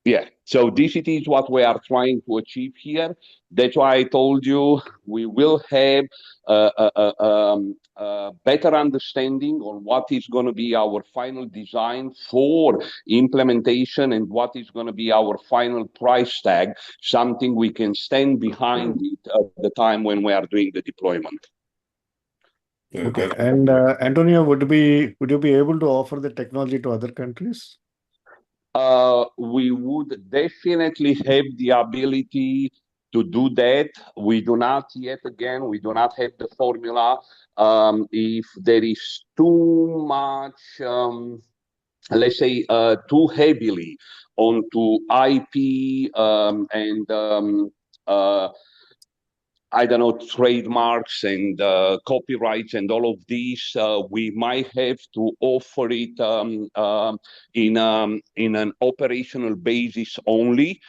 Yeah, so this is what we are trying to achieve here. That's why I told you we will have a better understanding on what is going to be our final design for implementation and what is going to be our final price tag, something we can stand behind it at the time when we are doing the deployment. Okay, and Antonio, would you be able to offer the technology to other countries? We would definitely have the ability to do that. We do not yet, again, we do not have the formula. If there is too much, let's say, too heavily onto IP and I don't know, trademarks and copyrights and all of these, we might have to offer it in an operational basis only.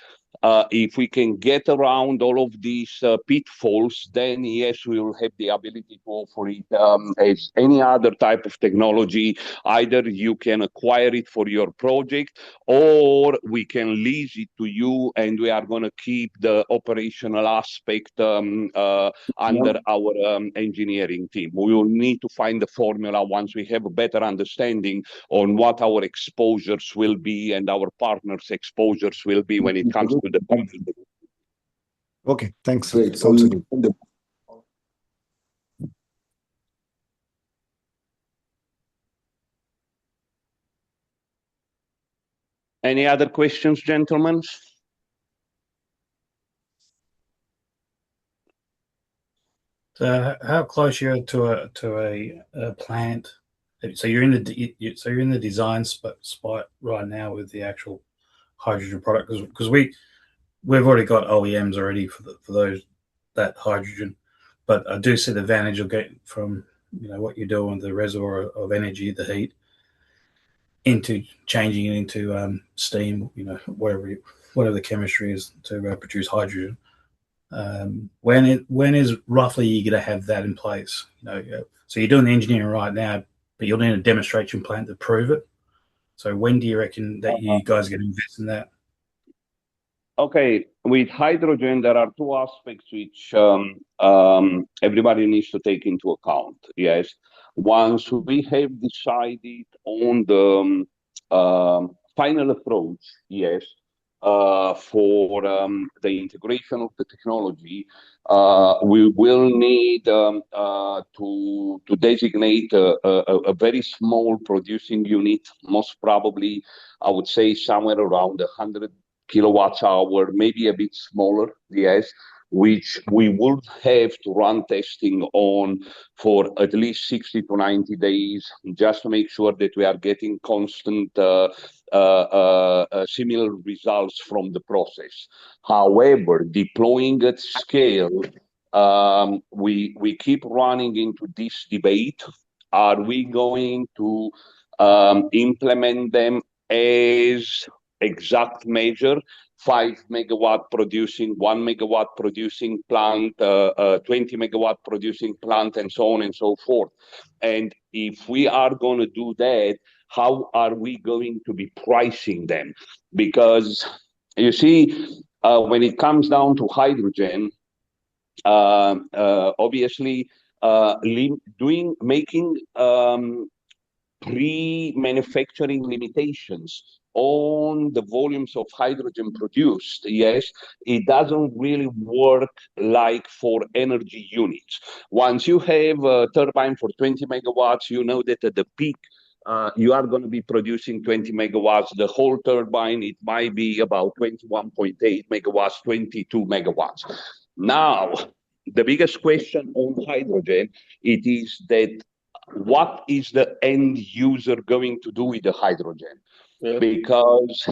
If we can get around all of these pitfalls, then yes, we will have the ability to offer it as any other type of technology. Either you can acquire it for your project, or we can lease it to you, and we are going to keep the operational aspect under our engineering team. We will need to find the formula once we have a better understanding on what our exposures will be and our partners' exposures will be when it comes to the country. Okay, thanks. Great. Sounds good. Any other questions, gentlemen? So how close you are to a plant? So you're in the design spot right now with the actual hydrogen product, because we've already got OEMs already for that hydrogen, but I do see the advantage you'll get from what you're doing with the reservoir of energy, the heat, into changing it into steam, whatever the chemistry is to produce hydrogen. When is roughly you going to have that in place? So you're doing the engineering right now. but you'll need a demonstration plant to prove it. So when do you reckon that you guys are going to invest in that? Okay, with hydrogen, there are two aspects which everybody needs to take into account. Yes, once we have decided on the final approach, yes, for the integration of the technology, we will need to designate a very small producing unit, most probably, I would say somewhere around 100 kilowatts hour, maybe a bit smaller, yes, which we would have to run testing on for at least 60 to 90 days, just to make sure that we are getting constant similar results from the process. However, deploying at scale, we keep running into this debate. Are we going to implement them as exact measure, 5 megawatt producing, 1 megawatt producing plant, 20 megawatt producing plant, and so on and so forth? And if we are going to do that, how are we going to be pricing them? Because you see, when it comes down to hydrogen, obviously, making pre-manufacturing limitations on the volumes of hydrogen produced, yes, it doesn't really work like for energy units. Once you have a turbine for 20 megawatts, you know that at the peak, you are going to be producing 20 megawatts. The whole turbine, it might be about 21.8 megawatts, 22 megawatts. Now, the biggest question on hydrogen, it is that what is the end user going to do with the hydrogen? Yeah. Because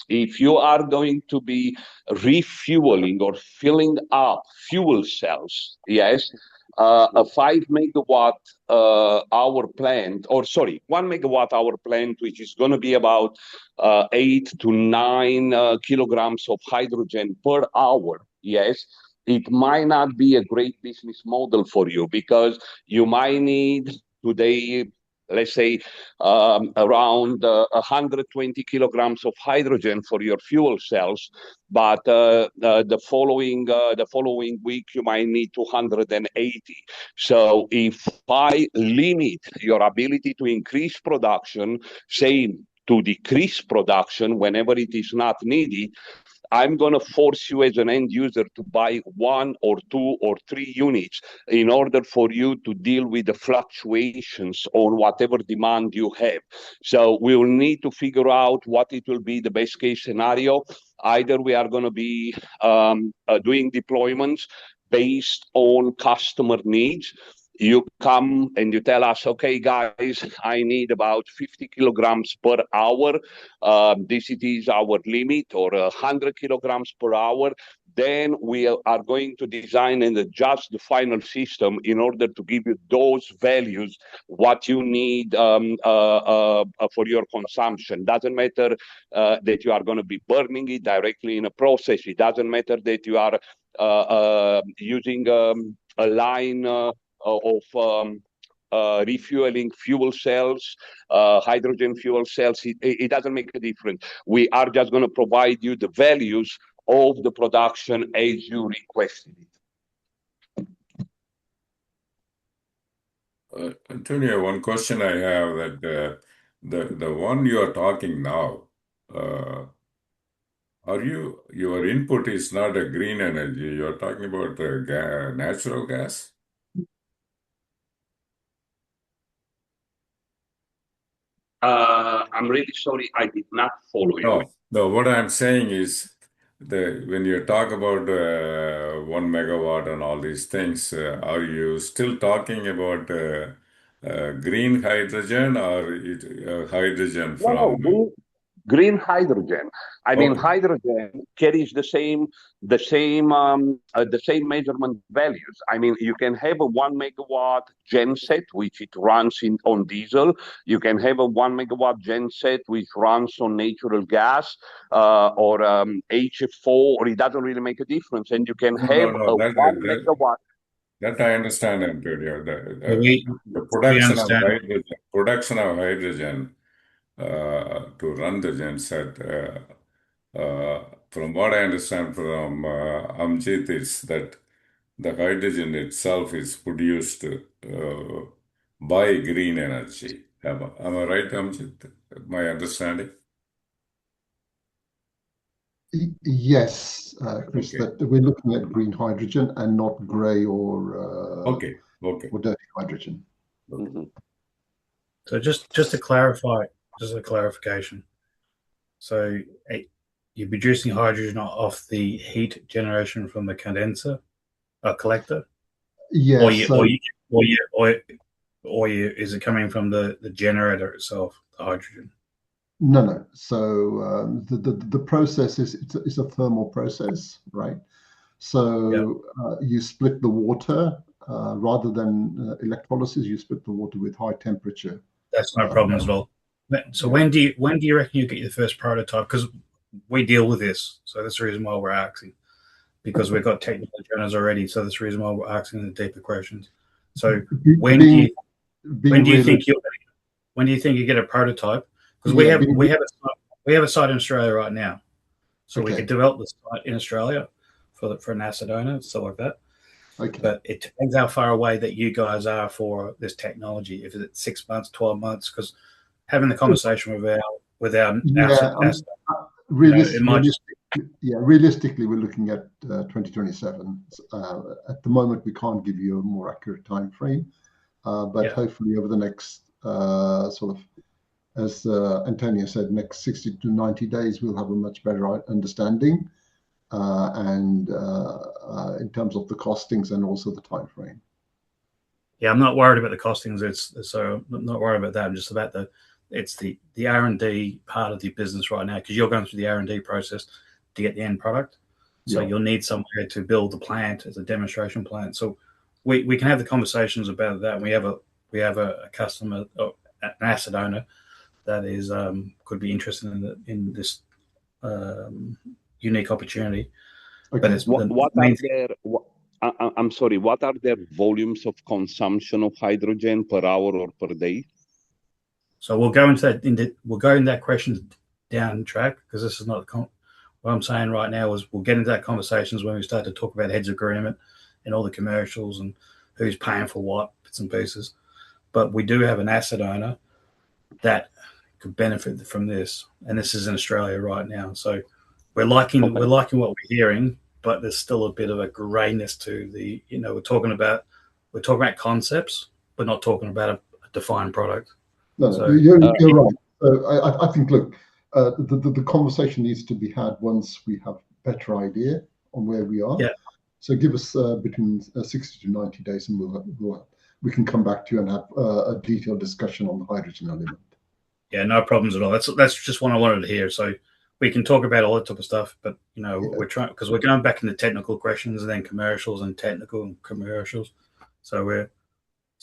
if you are going to be refueling or filling up fuel cells, yes, a 5 megawatt hour plant, or sorry, 1 megawatt hour plant, which is going to be about 8 to 9 kilograms of hydrogen per hour, yes, it might not be a great business model for you, because you might need today, let's say, around 120 kilograms of hydrogen for your fuel cells, but the following week you might need 280. So if I limit your ability to increase production, say to decrease production whenever it is not needed, I'm going to force you as an end user to buy 1 or 2 or 3 units in order for you to deal with the fluctuations on whatever demand you have. So we will need to figure out what it will be the best case scenario. Either we are going to be doing deployments based on customer needs. You come and you tell us, okay, guys, I need about 50 kilograms per hour. This is our limit, or 100 kilograms per hour. Then we are going to design and adjust the final system in order to give you those values, what you need for your consumption. Doesn't matter that you are going to be burning it directly in a process. It doesn't matter that you are using a line of refueling fuel cells, hydrogen fuel cells. It doesn't make a difference. We are just going to provide you the values of the production as you requested it. Antonio, one question I have, that the one you are talking now, your input is not a green energy. You're talking about natural gas? I'm really sorry, I did not follow you. No, what I'm saying is, when you talk about 1 megawatt and all these things, are you still talking about green hydrogen, or hydrogen from? No, green hydrogen. I mean, hydrogen carries the same measurement values. I mean, you can have a 1 megawatt genset which it runs on diesel. You can have a 1 megawatt genset which runs on natural gas or HFO, or it doesn't really make a difference. And you can have a 1 megawatt. That I understand, Antonio. The we understand. production of hydrogen to run the genset. From what I understand from Amjit, is that the hydrogen itself is produced by green energy. Am I right, Amjit? My understanding? Yes, Chris, Okay. that we're looking at green hydrogen and not grey or Okay. or dirty hydrogen. So just to clarify, just a clarification. So you're producing hydrogen off the heat generation from the condenser, collector, Yes. or is it coming from the generator itself, the hydrogen? No. So the process is a thermal process, right? So you split the water rather than electrolysis. You split the water with high temperature. That's no problem as well. So when do you reckon you get your first prototype? Because we deal with this, so that's the reason why we're asking. Because we've got technical journals already, so that's the reason why we're asking the deeper questions. So when do you think you get a prototype? Because we have a site in Australia right now, so we could develop the site in Australia for an Sedona and stuff like that. Okay. But it depends how far away that you guys are for this technology. If it's 6 months, 12 months, because having the conversation with our realistically, we're looking at 2027. At the moment, we can't give you a more accurate time frame, but hopefully over the next sort of, as Antonio said, next 60 to 90 days, we'll have a much better understanding, and in terms of the costings and also the time frame. Yeah, I'm not worried about the costings. I'm not worried about that. I'm just about the R&D part of the business right now, because you're going through the R&D process to get the end product. So you'll need somewhere to build the plant as a demonstration plant. So we can have the conversations about that. We have a customer, an asset owner, that is could be interested in this unique opportunity. Okay. But I'm sorry, what are their volumes of consumption of hydrogen per hour or per day? So we'll go into that. We'll go in that question down track, because this is not what I'm saying right now. Is we'll get into that conversations when we start to talk about heads of agreement and all the commercials and who's paying for what bits and pieces. But we do have an asset owner that could benefit from this, and this is in Australia right now. So we're liking what we're hearing, but there's still a bit of a grayness to the. We're talking about concepts, but not talking about a defined product. No, so, you're right. So I think, look, the conversation needs to be had once we have a better idea on where we are. Yeah. So give us between 60 to 90 days, and we can come back to you and have a detailed discussion on the hydrogen element. Yeah, no problems at all. That's just what I wanted to hear. So we can talk about all that type of stuff, but we're trying, because we're going back into technical questions and then commercials and technical and commercials. So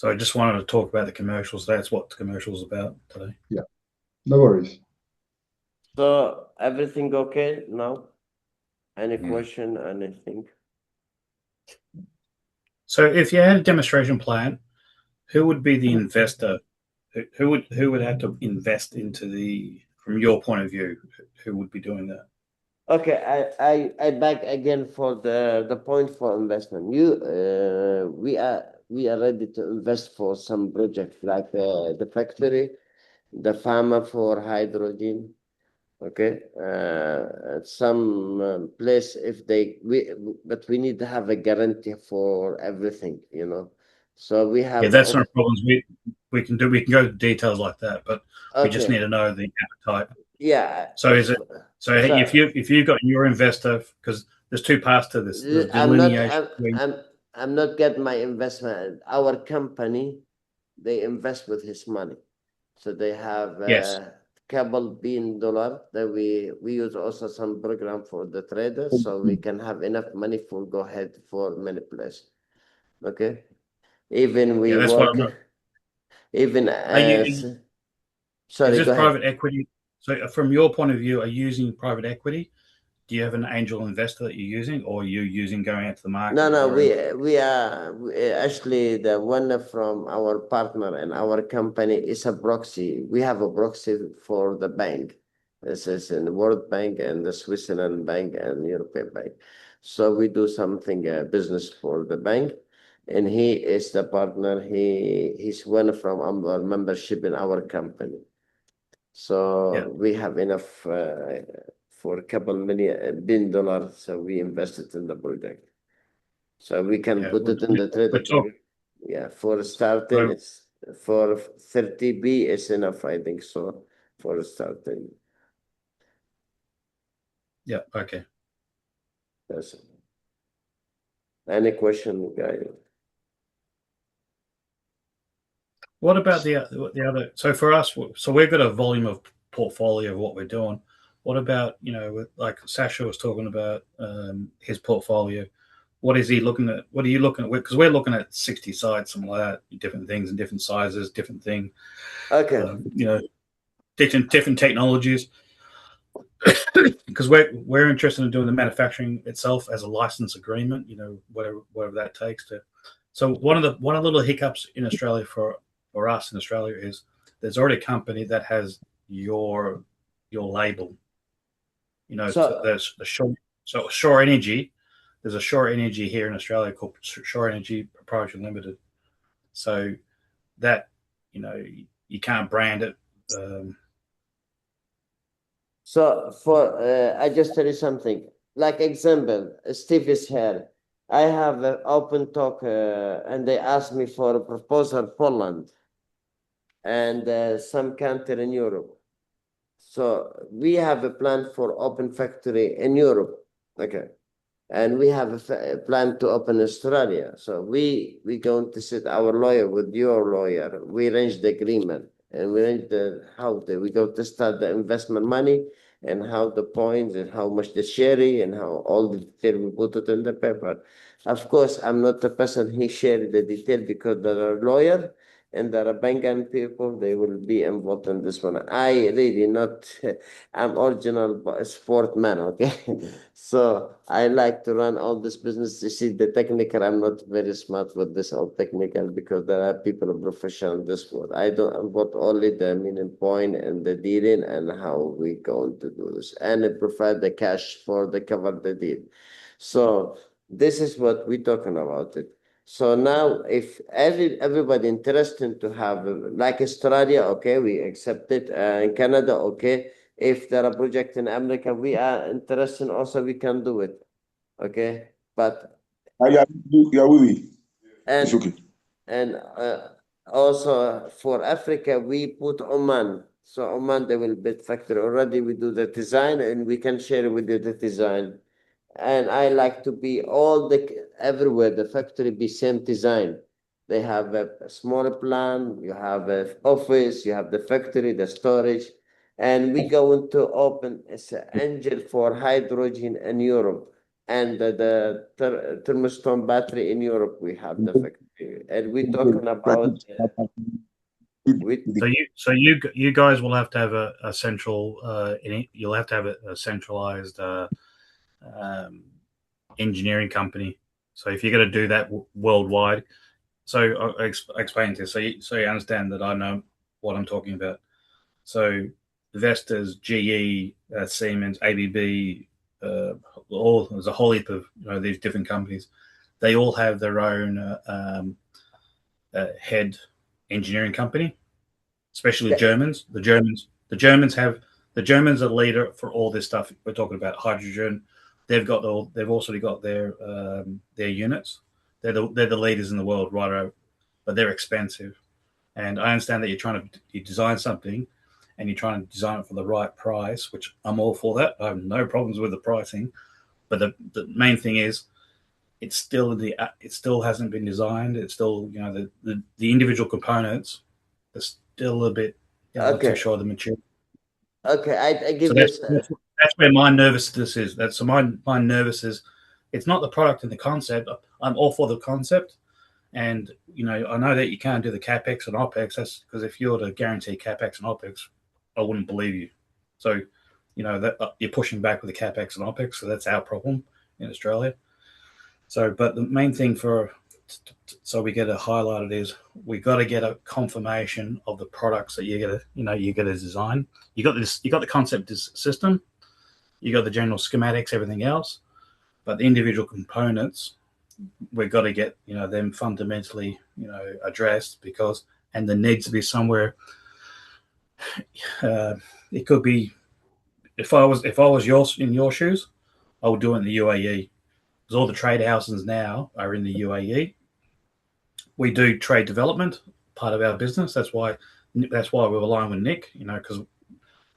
I just wanted to talk about the commercials. That's what the commercial is about today. Yeah, no worries. So everything okay now? Any question? Anything? So if you had a demonstration plant, who would be the investor? Who would have to invest into from your point of view? Who would be doing that? Okay, I back again for the point for investment. We are ready to invest for some projects like the factory, the pharma for hydrogen. Okay, some place but we need to have a guarantee for everything, So we have. Yeah, that's not problems. We can go to details like that, but we just need to know the appetite. Yeah. So if you've got your investor, because there's two parts to this. There's I'm not getting my investment. Our company, they invest with his money, so they have $2 billion that we use also some program for the traders, so we can have enough money for go ahead for many places. Okay, even we work. Even sorry, is this private equity? So from your point of view, are you using private equity do you have an angel investor that you're using, or are you using going out to the market? No, we actually the one from our partner and our company is a proxy. We have a proxy for the bank. This is in the World Bank and the Switzerland Bank and European Bank. So we do something business for the bank, and he is the partner. He's one from our membership in our company. So we have enough for a couple billion dollars. So we invested in the project. So we can put it in the trade. Yeah, for starting, it's for 30B is enough, I think so, for starting. Yeah, okay. That's it. Any question, guys? What about the other? So for us, so we've got a volume of portfolio of what we're doing. What about, like Sasha was talking about his portfolio? What is he looking at? What are you looking at? Because we're looking at 60 sites, something like that, different things and different sizes, different thing. Okay. Different technologies. Because we're interested in doing the manufacturing itself as a license agreement, whatever that takes to. So one of the little hiccups in Australia for us in Australia is there's already a company that has your label. So there's Shore Energy. There's a Shore Energy here in Australia called Shore Energy Proprietary Limited. So that you can't brand it. So I just tell you something. Like example, Steve is here. I have an open talk, and they asked me for a proposal, Poland, and some country in Europe. So we have a plan for open factory in Europe. Okay. And we have a plan to open Australia. So we going to sit our lawyer with your lawyer. We arrange the agreement, and we arrange we go to start the investment money, and how the points and how much the sharing and how all the detail we put it in the paper. Of course, I'm not the person who shared the detail because there are lawyer and there are bank people. They will be involved in this one. I really not. I'm original sportman. Okay, so I like to run all this business. You see, the technical. I'm not very smart with this all technical because there are people professional in this world. I don't involve only the meaning point and the dealing and how we going to do this and provide the cash for the cover the deal. So this is what we're talking about it. So now, if everybody interested to have like Australia, okay, we accept it. In Canada, okay. If there are projects in America, we are interested also, we can do it. Okay, but it's okay. And also for Africa, we put Oman. So Oman, they will build factory already. We do the design, and we can share with you the design. And I like to be everywhere the factory be same design. They have a smaller plan. You have an office. You have the factory, the storage, and we going to open as an angel for hydrogen in Europe, and the thermostat battery in Europe. We have the factory, and we're talking about. So you guys will have to have a central. You'll have to have a centralized. Engineering company. So if you're going to do that worldwide, so I'll explain this so you understand that I know what I'm talking about. So Vestas, GE, Siemens, ABB, there's a whole heap of these different companies. They all have their own head engineering company, especially Germans. The Germans are leader for all this stuff. We're talking about hydrogen. They've also got their units. They're the leaders in the world, right? But they're expensive. And I understand that you design something, and you're trying to design it for the right price, which I'm all for that. I have no problems with the pricing, but the main thing is, it still hasn't been designed. It's still the individual components are still a bit not too sure of the material. Okay, I give That's where my nervousness is. My nervous is, it's not the product and the concept. I'm all for the concept, and I know that you can't do the capex and opex. That's because if you were to guarantee capex and opex, I wouldn't believe you. So that you're pushing back with the capex and opex, so that's our problem in Australia. So, but the main thing so we get it highlighted is we got to get a confirmation of the products that you're gonna design. You got the concept system, you got the general schematics, everything else, but the individual components, we've got to get them fundamentally addressed, and there needs to be somewhere. It could be, if I was in your shoes, I would do it in the UAE, because all the trade houses now are in the UAE. We do trade development, part of our business. That's why we're aligned with Nick, because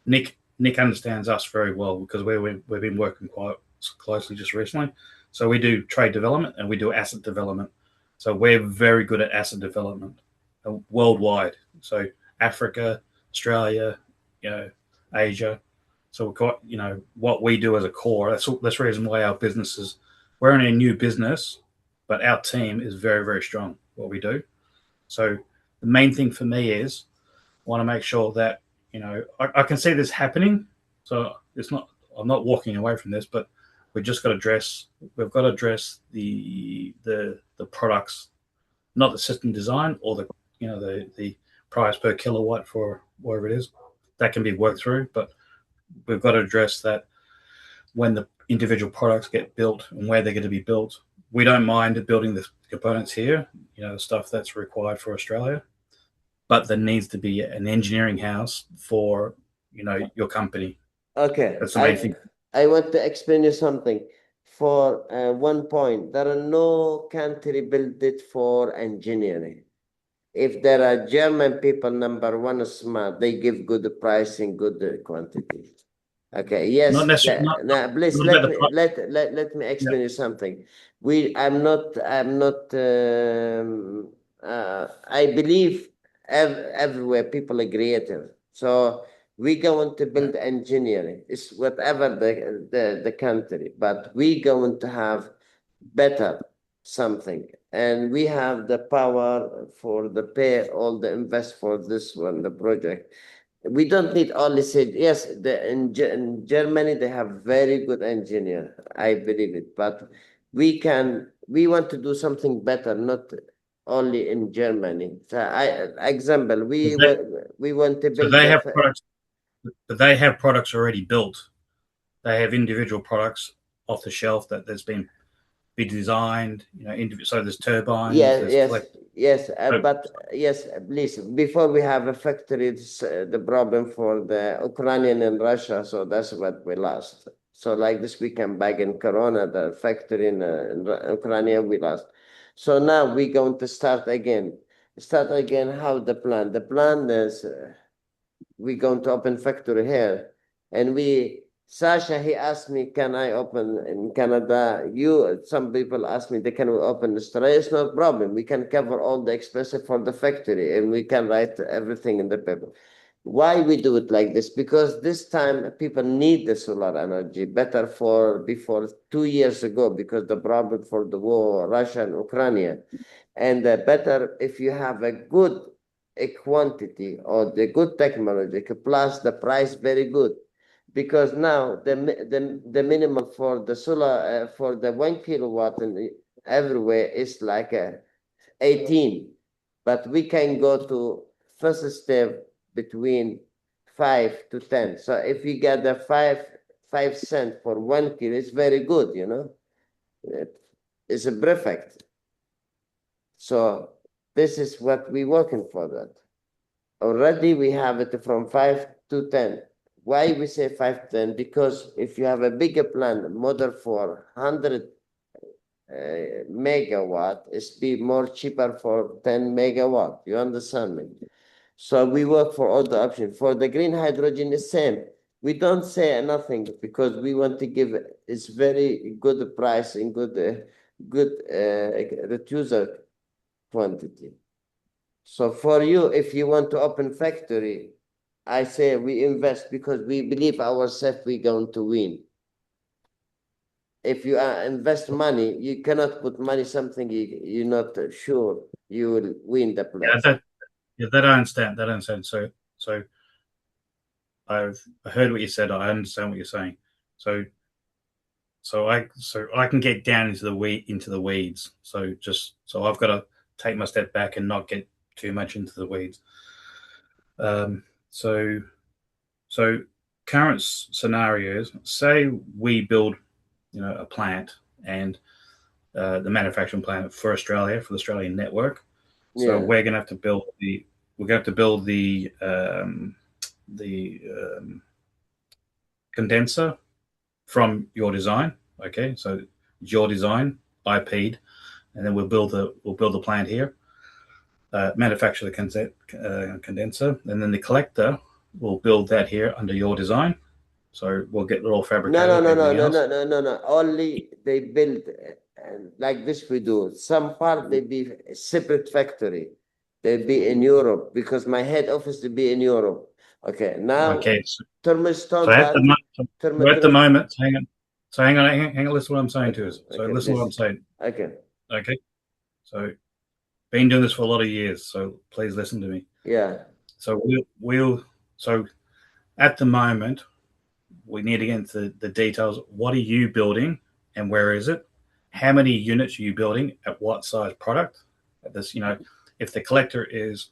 Nick understands us very well, because we've been working quite closely just recently. So we do trade development and we do asset development. So we're very good at asset development worldwide. So Africa, Australia, Asia. So we've got, what we do as a core. That's the reason why our businesses, we're only a new business, but our team is very, very strong, what we do. So the main thing for me is I want to make sure that, I can see this happening. So I'm not walking away from this, but we've got to address the products, not the system design or the price per kilowatt for whatever it is. That can be worked through, but we've got to address that when the individual products get built and where they're going to be built. We don't mind building the components here, the stuff that's required for Australia, but there needs to be an engineering house for, your company. Okay. That's the main thing. I want to explain you something. For 1 point, there are no country built it for engineering. If there are German people, number one, smart, they give good pricing, good quantity. Okay. Yes. Not necessarily. Please let me explain you something. I'm not. I believe everywhere people are creative. So we going to build engineering. It's whatever the country, but we going to have better something, and we have the power for the pay all the invest for this one, the project. We don't need only say yes. In Germany they have very good engineer. I believe it, but we want to do something better, not only in Germany. So example, we want to build. So they have products, but they have products already built. They have individual products off the shelf that's been designed. So there's turbines. Yes, but yes, please. Before we have a factory, it's the problem for the Ukrainian and Russia. So that's what we lost. So like this, we came back in Corona, the factory in Ukraine we lost. So now we're going to start again. How the plan? The plan is we're going to open factory here, and Sasha, he asked me, can I open in Canada? Some people ask me, can we open in Australia? It's no problem. We can cover all the expenses for the factory, and we can write everything in the paper. Why we do it like this? Because this time people need the solar energy better before 2 years ago, because the problem for the war, Russia and Ukraine. And better if you have a good quantity or the good technology, plus the price very good. Because now the minimum for the solar for the 1 kilowatt everywhere is like 18, but we can go to first step between 5 to 10. So if we get the 5 cents for 1 kilo, it's very good, It's a perfect. So this is what we're working for that. Already we have it from 5 to 10. Why we say 5 to 10? Because if you have a bigger plant, model for 100 megawatt, it's be more cheaper for 10 megawatt. You understand me? So we work for all the options. For the green hydrogen, the same. We don't say nothing because we want to give it's very good price and good reducer quantity. So for you, if you want to open factory, I say we invest because we believe ourselves we're going to win. If you invest money, you cannot put money something you're not sure you will win the place. That I understand. So I heard what you said. I understand what you're saying. So I can get down into the weeds. So I've got to take my step back and not get too much into the weeds. So current scenarios. Say we build, a plant and the manufacturing plant for Australia, for the Australian network. So Yeah. we're going to have to build the condenser from your design. Okay, so your design, IP'd, and then we'll build the plant here, manufacture the condenser, and then the collector will build that here under your design. So we'll get it all fabricated. No. Only they build like this we do. Some part they be a separate factory. They be in Europe because my head office to be in Europe. Okay, now Okay. Thermiston. So at the moment, hang on. Listen to what I'm saying to us. So Okay, listen to what I'm saying. Okay. So been doing this for a lot of years. So please listen to me. Yeah. So so at the moment, we need to get into the details. What are you building and where is it? How many units are you building at what size product? At this, if the collector is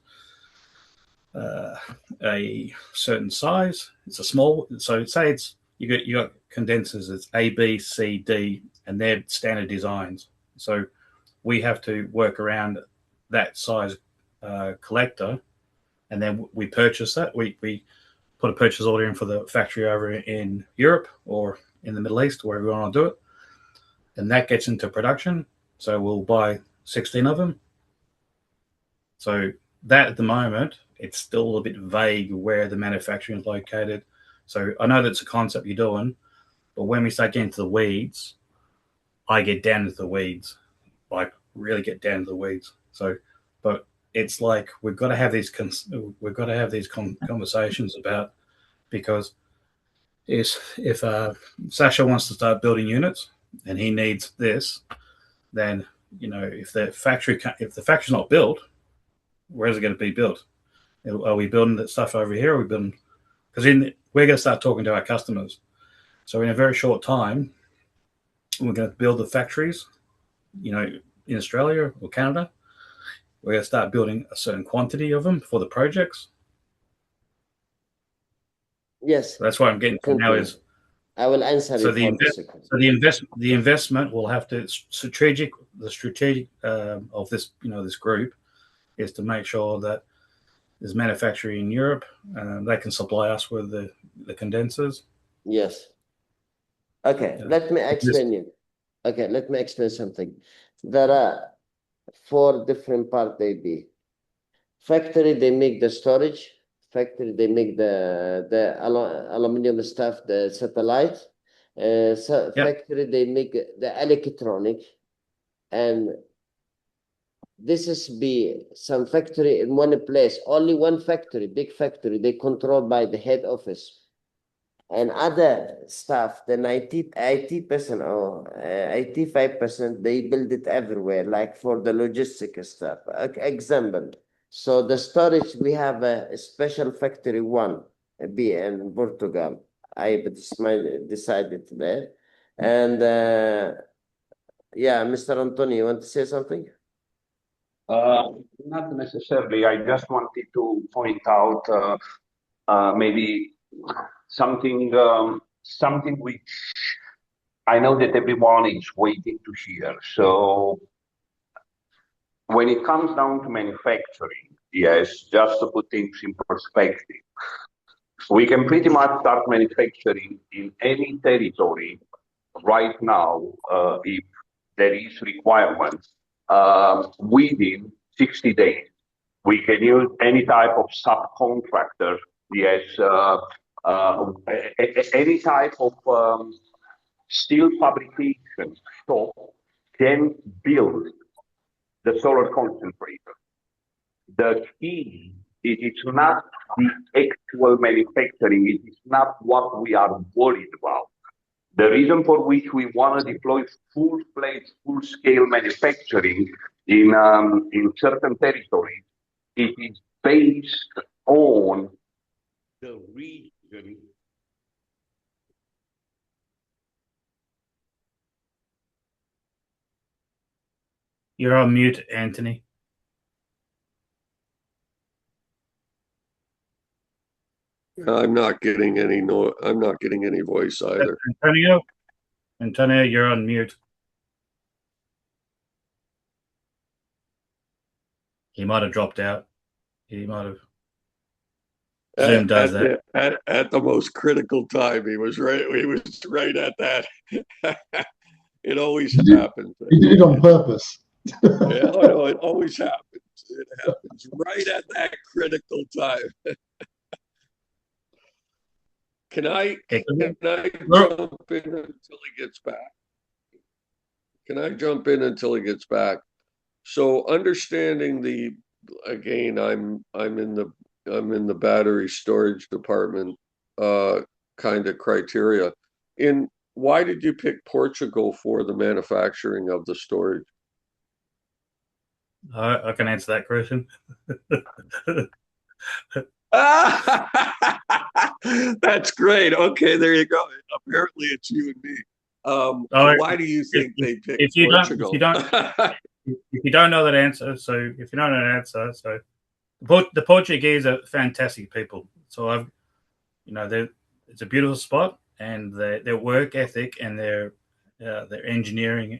a certain size, it's a small. So say you got condensers. It's A, B, C, D, and they're standard designs. So we have to work around that size collector, and then we purchase that. We put a purchase order in for the factory over in Europe or in the Middle East, wherever we want to do it. And that gets into production. So we'll buy 16 of them. So that at the moment, it's still a little bit vague where the manufacturing is located. So I know that's a concept you're doing, but when we start getting to the weeds, I get down into the weeds, like really get down to the weeds. So, but it's like we've got to have these conversations about, because if Sasha wants to start building units and he needs this, then if the factory's not built, where's it going to be built? Are we building that stuff over here? Are we building? Because we're going to start talking to our customers. So in a very short time, we're going to build the factories, in Australia or Canada. We're going to start building a certain quantity of them for the projects. Yes. So that's what I'm getting to now is. I will answer So you. the investment will have to strategic of this this group is to make sure that there's manufacturing in Europe. They can supply us with the condensers. Yes. Okay, let me explain you. Okay, let me explain something. There are 4 different parts they be. Factory, they make the storage. Factory, they make the aluminum stuff, the satellite. Factory, they make the electronic. And this is be some factory in one place, only one factory, big factory, they controlled by the head office. And other stuff, the 80% or 85%, they build it everywhere, like for the logistic stuff. Example, so the storage, we have a special factory 1, be in Portugal. I decided there. And yeah, Mr. Antonio, you want to say something? Not necessarily. I just wanted to point out maybe something which I know that everyone is waiting to hear. So when it comes down to manufacturing, yes, just to put things in perspective, we can pretty much start manufacturing in any territory right now if there is requirements within 60 days. We can use any type of subcontractor, yes, any type of steel fabrication shop can build the solar concentrator. The key is not the actual manufacturing, it is not what we are worried about. The reason for which we want to deploy full-fledged, full-scale manufacturing in certain territories, it is based on the region You're on mute, Anthony. I'm not getting any I'm not getting any voice either. Antonio, you're on mute. He might have dropped out. He might have. Zoom does that. At the most critical time, he was right. He was right at that. It always happens. He did it on purpose. Yeah, no, it always happens. It happens right at that critical time. Can I jump in until he gets back? Can I jump in until he gets back? So understanding again, I'm in the battery storage department kind of criteria. Why did you pick Portugal for the manufacturing of the storage? I can answer that question. That's great. Okay, there you go. Apparently, it's you and me. Why do you think they picked Portugal? If you don't know that answer, so the Portuguese are fantastic people. So it's a beautiful spot, and their work ethic and their engineering,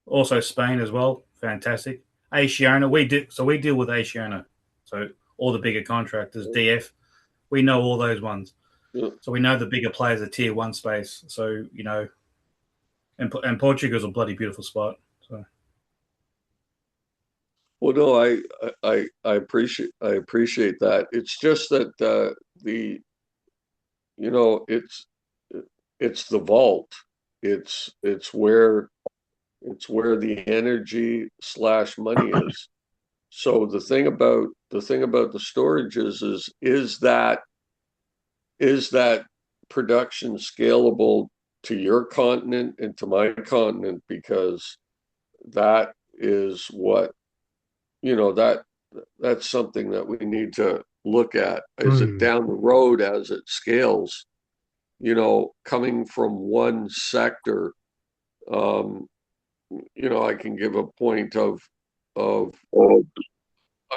also Spain as well, fantastic. Acciona, we deal with Acciona, so all the bigger contractors, DF, we know all those ones. Yeah. So we know the bigger players are tier one space. So and Portugal's a bloody beautiful spot. So. Well, no, I appreciate that. It's just that it's the vault. It's where the energy / money is. So the thing about the storage is that production scalable to your continent and to my continent, because that is what that's something that we need to look at. Is it down the road as it scales, coming from one sector? I can give a point of a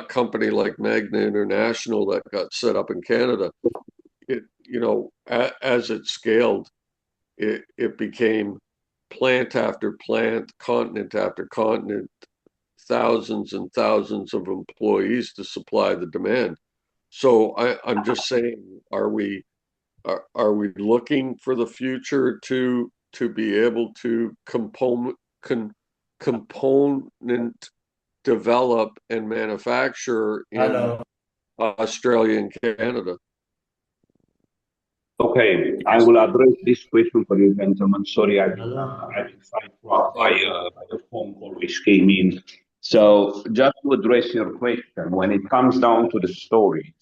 company like Magna International that got set up in Canada. As it scaled, it became plant after plant, continent after continent, thousands and thousands of employees to supply the demand. So I'm just saying, are we looking for the future to be able to component develop and manufacture in Australia and Canada? Okay, I will address this question for you, gentlemen. Sorry, I've been sidetracked by a phone call which came in. So just to address your question, when it comes down to the story,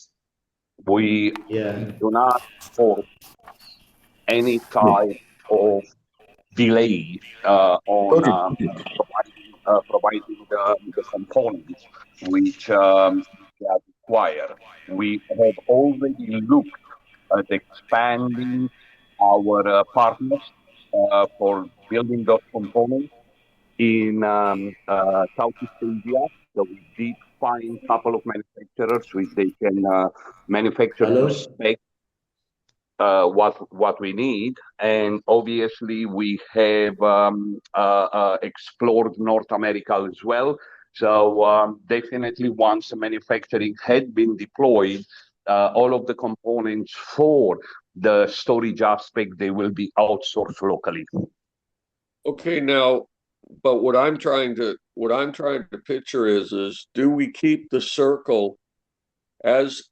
we do not force any type of delay on providing the components which are required. We have already looked at expanding our partners for building those components in Southeast Asia. So we did find a couple of manufacturers which they can manufacture to spec what we need, and obviously we have explored North America as well. So definitely, once the manufacturing had been deployed, all of the components for the storage aspect, they will be outsourced locally. Okay, now, but what I'm trying to picture is do we keep the circle as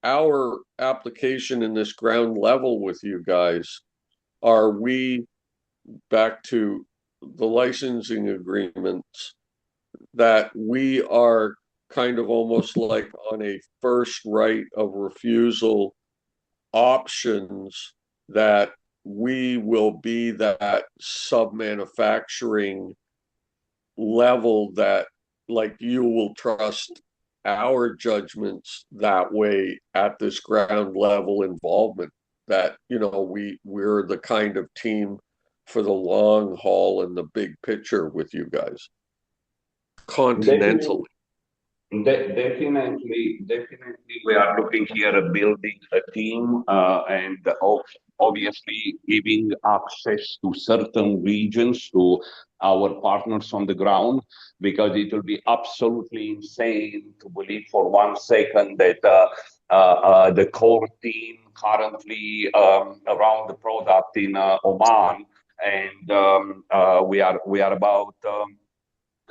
our application in this ground level with you guys? Are we back to the licensing agreements that we are kind of almost like on a first right of refusal options, that we will be that sub-manufacturing level that, like, you will trust our judgments that way at this ground level involvement, that, you know, we're the kind of team for the long haul and the big picture with you guys continentally. Definitely, we are looking here at building a team and obviously giving access to certain regions to our partners on the ground, because it will be absolutely insane to believe for 1 second that the core team currently around the product in Oman, and we are about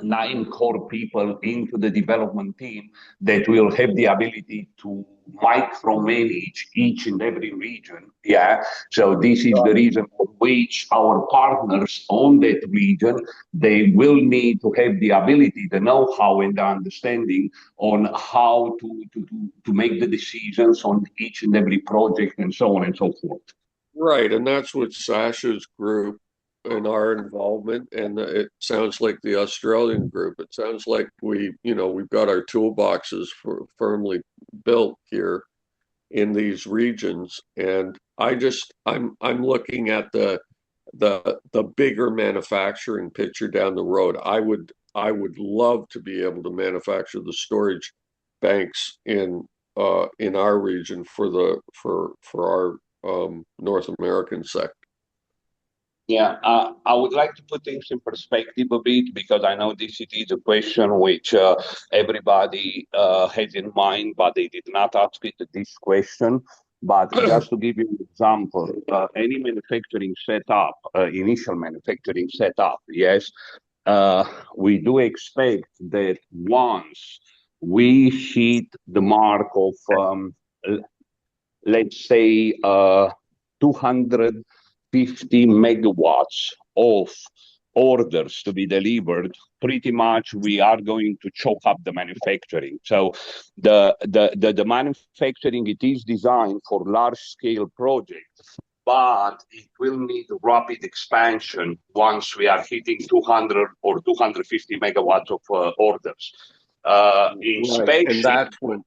9 core people into the development team that will have the ability to micromanage each and every region. Yeah. So this is the reason for which our partners on that region, they will need to have the ability, the know-how and the understanding on how to make the decisions on each and every project and so on and so forth. Right. And that's what Sasha's group and our involvement, and it sounds like the Australian group, it sounds like we've got our toolboxes firmly built here in these regions. And I'm looking at the bigger manufacturing picture down the road. I would love to be able to manufacture the storage banks in our region for our North American sector. Yeah, I would like to put things in perspective a bit, because I know this is a question which everybody has in mind, but they did not ask it this question. But just to give you an example, any manufacturing setup, initial manufacturing setup, yes, we do expect that once we hit the mark of, let's say, 250 megawatts of orders to be delivered, pretty much we are going to choke up the manufacturing. So the manufacturing, it is designed for large scale projects, but it will need rapid expansion once we are hitting 200 or 250 megawatts of orders. Right. And that's when...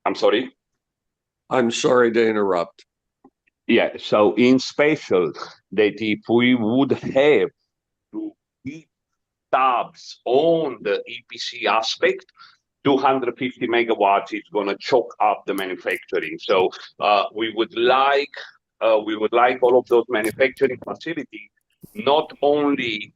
I'm sorry? I'm sorry to interrupt. Yeah, so in special, that if we would have to keep tabs on the EPC aspect, 250 megawatts is going to choke up the manufacturing. So we would like all of those manufacturing facilities not only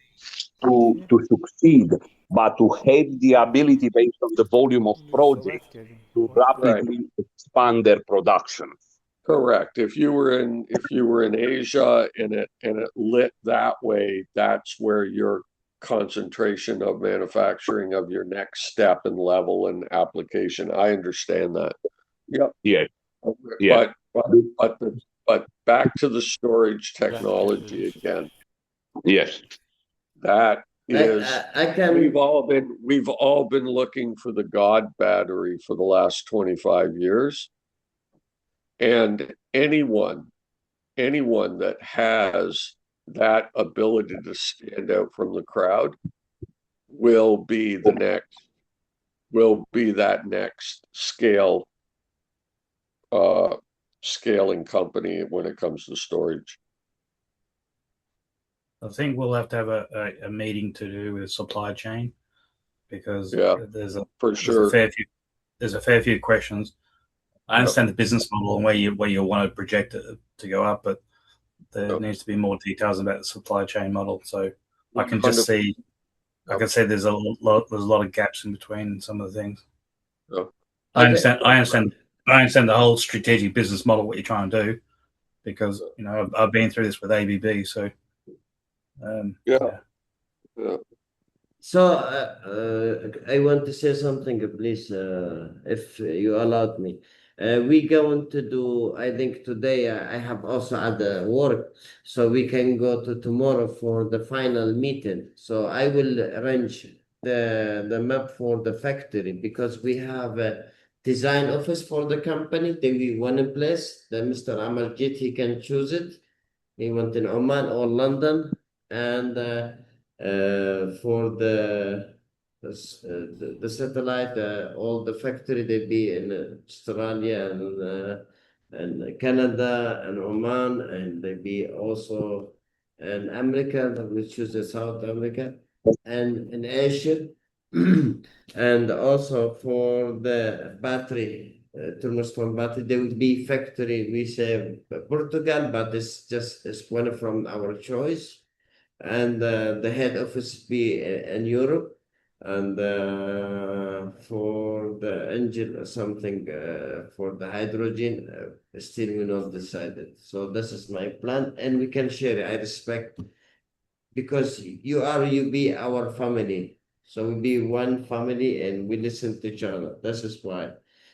to succeed, but to have the ability, based on the volume of projects, to rapidly expand their production. Correct. If you were in Asia and it lit that way, that's where your concentration of manufacturing of your next step and level and application. I understand that. Yep. Yeah. Yeah. But back to the storage technology again. Yes. That is, we've all been looking for the God battery for the last 25 years. And anyone that has that ability to stand out from the crowd will be that next scaling company when it comes to storage. I think we'll have to have a meeting to do with supply chain, because there's a fair few questions. I understand the business model and where you want to project it to go up, but there needs to be more details about the supply chain model. So I can just see, there's a lot of gaps in between some of the things. I understand the whole strategic business model, what you're trying to do, because I've been through this with ABB. So So I want to say something, please, if you allowed me. We going to do, I think today I have also other work, so we can go to tomorrow for the final meeting. So I will arrange the map for the factory, because we have a design office for the company. They will one in place. The Mr. Amarjit, he can choose it. He went in Oman or London, and for the the satellite, all the factory they be in Australia and Canada and Oman, and they be also in America, which is South America, and in Asia, and also for the battery, thermostat battery, there will be factory. We say Portugal, but it's one from our choice, and the head office be in Europe, and for the engine or something for the hydrogen, still we not decided. So this is my plan, and we can share it. I respect, because you be our family, so we be one family and we listen to each other. This is why.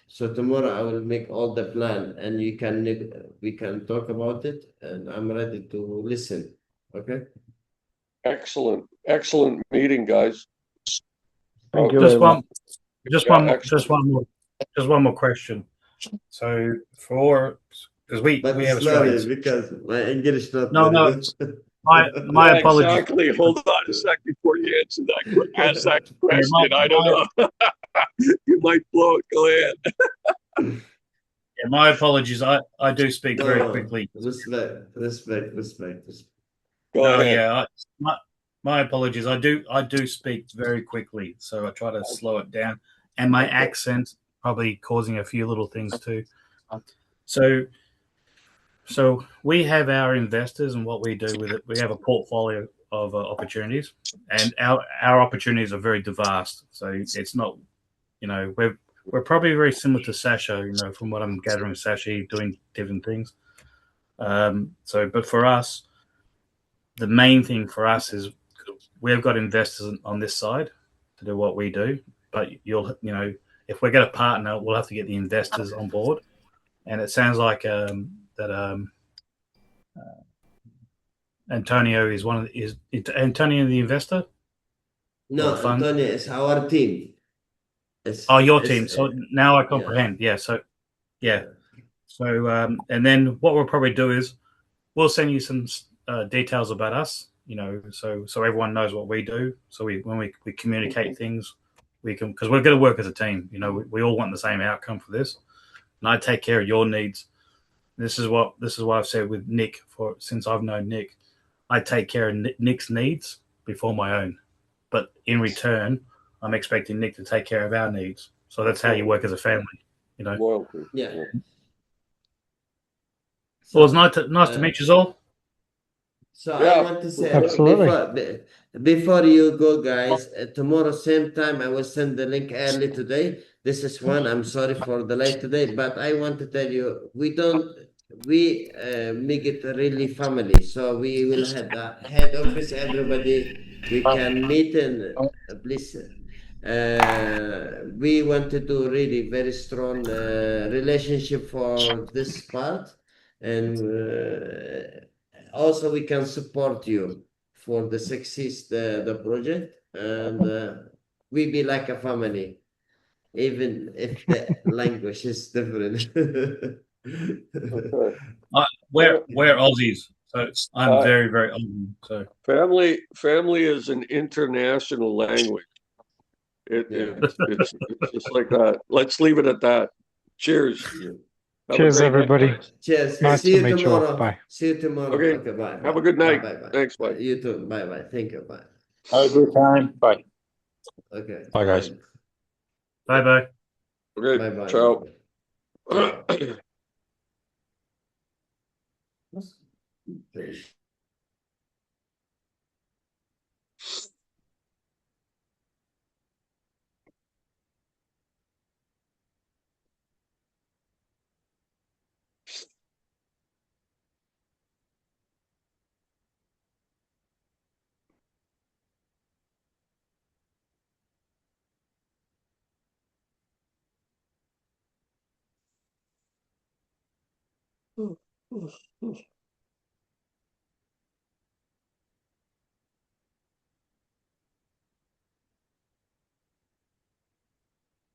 So tomorrow I will make all the plan, and we can talk about it, and I'm ready to listen. Okay. Excellent, excellent meeting, guys. Thank you Just very much. one more question. So because we But have slowly, Australians. because my English not No, very no. good. My apologies. Exactly. Hold on a sec before you ask that Yeah, question. I don't know. You might blow it. Go ahead. Yeah, my apologies. I do speak No, very no. quickly. Respect. Go No, ahead. yeah. My apologies. I do speak very quickly, so I try to slow it down, and my accent probably causing a few little things too. So we have our investors, and what we do with it, we have a portfolio of opportunities, and our opportunities are very diverse. So it's not, we're probably very similar to Sasha, from what I'm gathering, Sasha doing different things. But for us, the main thing for us is we've got investors on this side to do what we do. But if we're going to partner, we'll have to get the investors on board. And it sounds like that Antonio is Antonio the investor? No, Antonio, it's our team. Your team. So now I comprehend. Yeah. So, and then what we'll probably do is we'll send you some details about us, so everyone knows what we do. So when we communicate things, we can, because we're going to work as a team. We all want the same outcome for this, and I take care of your needs. This is what I've said with Nick since I've known Nick. I take care of Nick's needs before my own, but in return, I'm expecting Nick to take care of our needs. So that's how you work as a family, Loyalty. Yeah. Well, it's nice to meet you all. So Yeah. I want to say Absolutely. before you go, guys, tomorrow same time I will send the link early today. This is one. I'm sorry for the late today, but I want to tell you we make it really family. So we will have the head office, everybody. We can meet and please. We want to do really very strong relationship for this part, and also we can support you for the success the project, and we be like a family, even if the language is different. Okay. We're Aussies, so I'm very, very Aussie. So Family is an international language. It's just like that. Let's leave it at that. Cheers. Have a Cheers, great night, everybody. guys. Cheers. Nice See to you meet you all. tomorrow. Bye. See you tomorrow. Okay. Okay, bye. Have a good night. Bye. Thanks, bye. You too. Bye. Thank you. Bye. Have a good time. Bye. Okay. Bye, guys. bye. Okay. Bye. Ciao.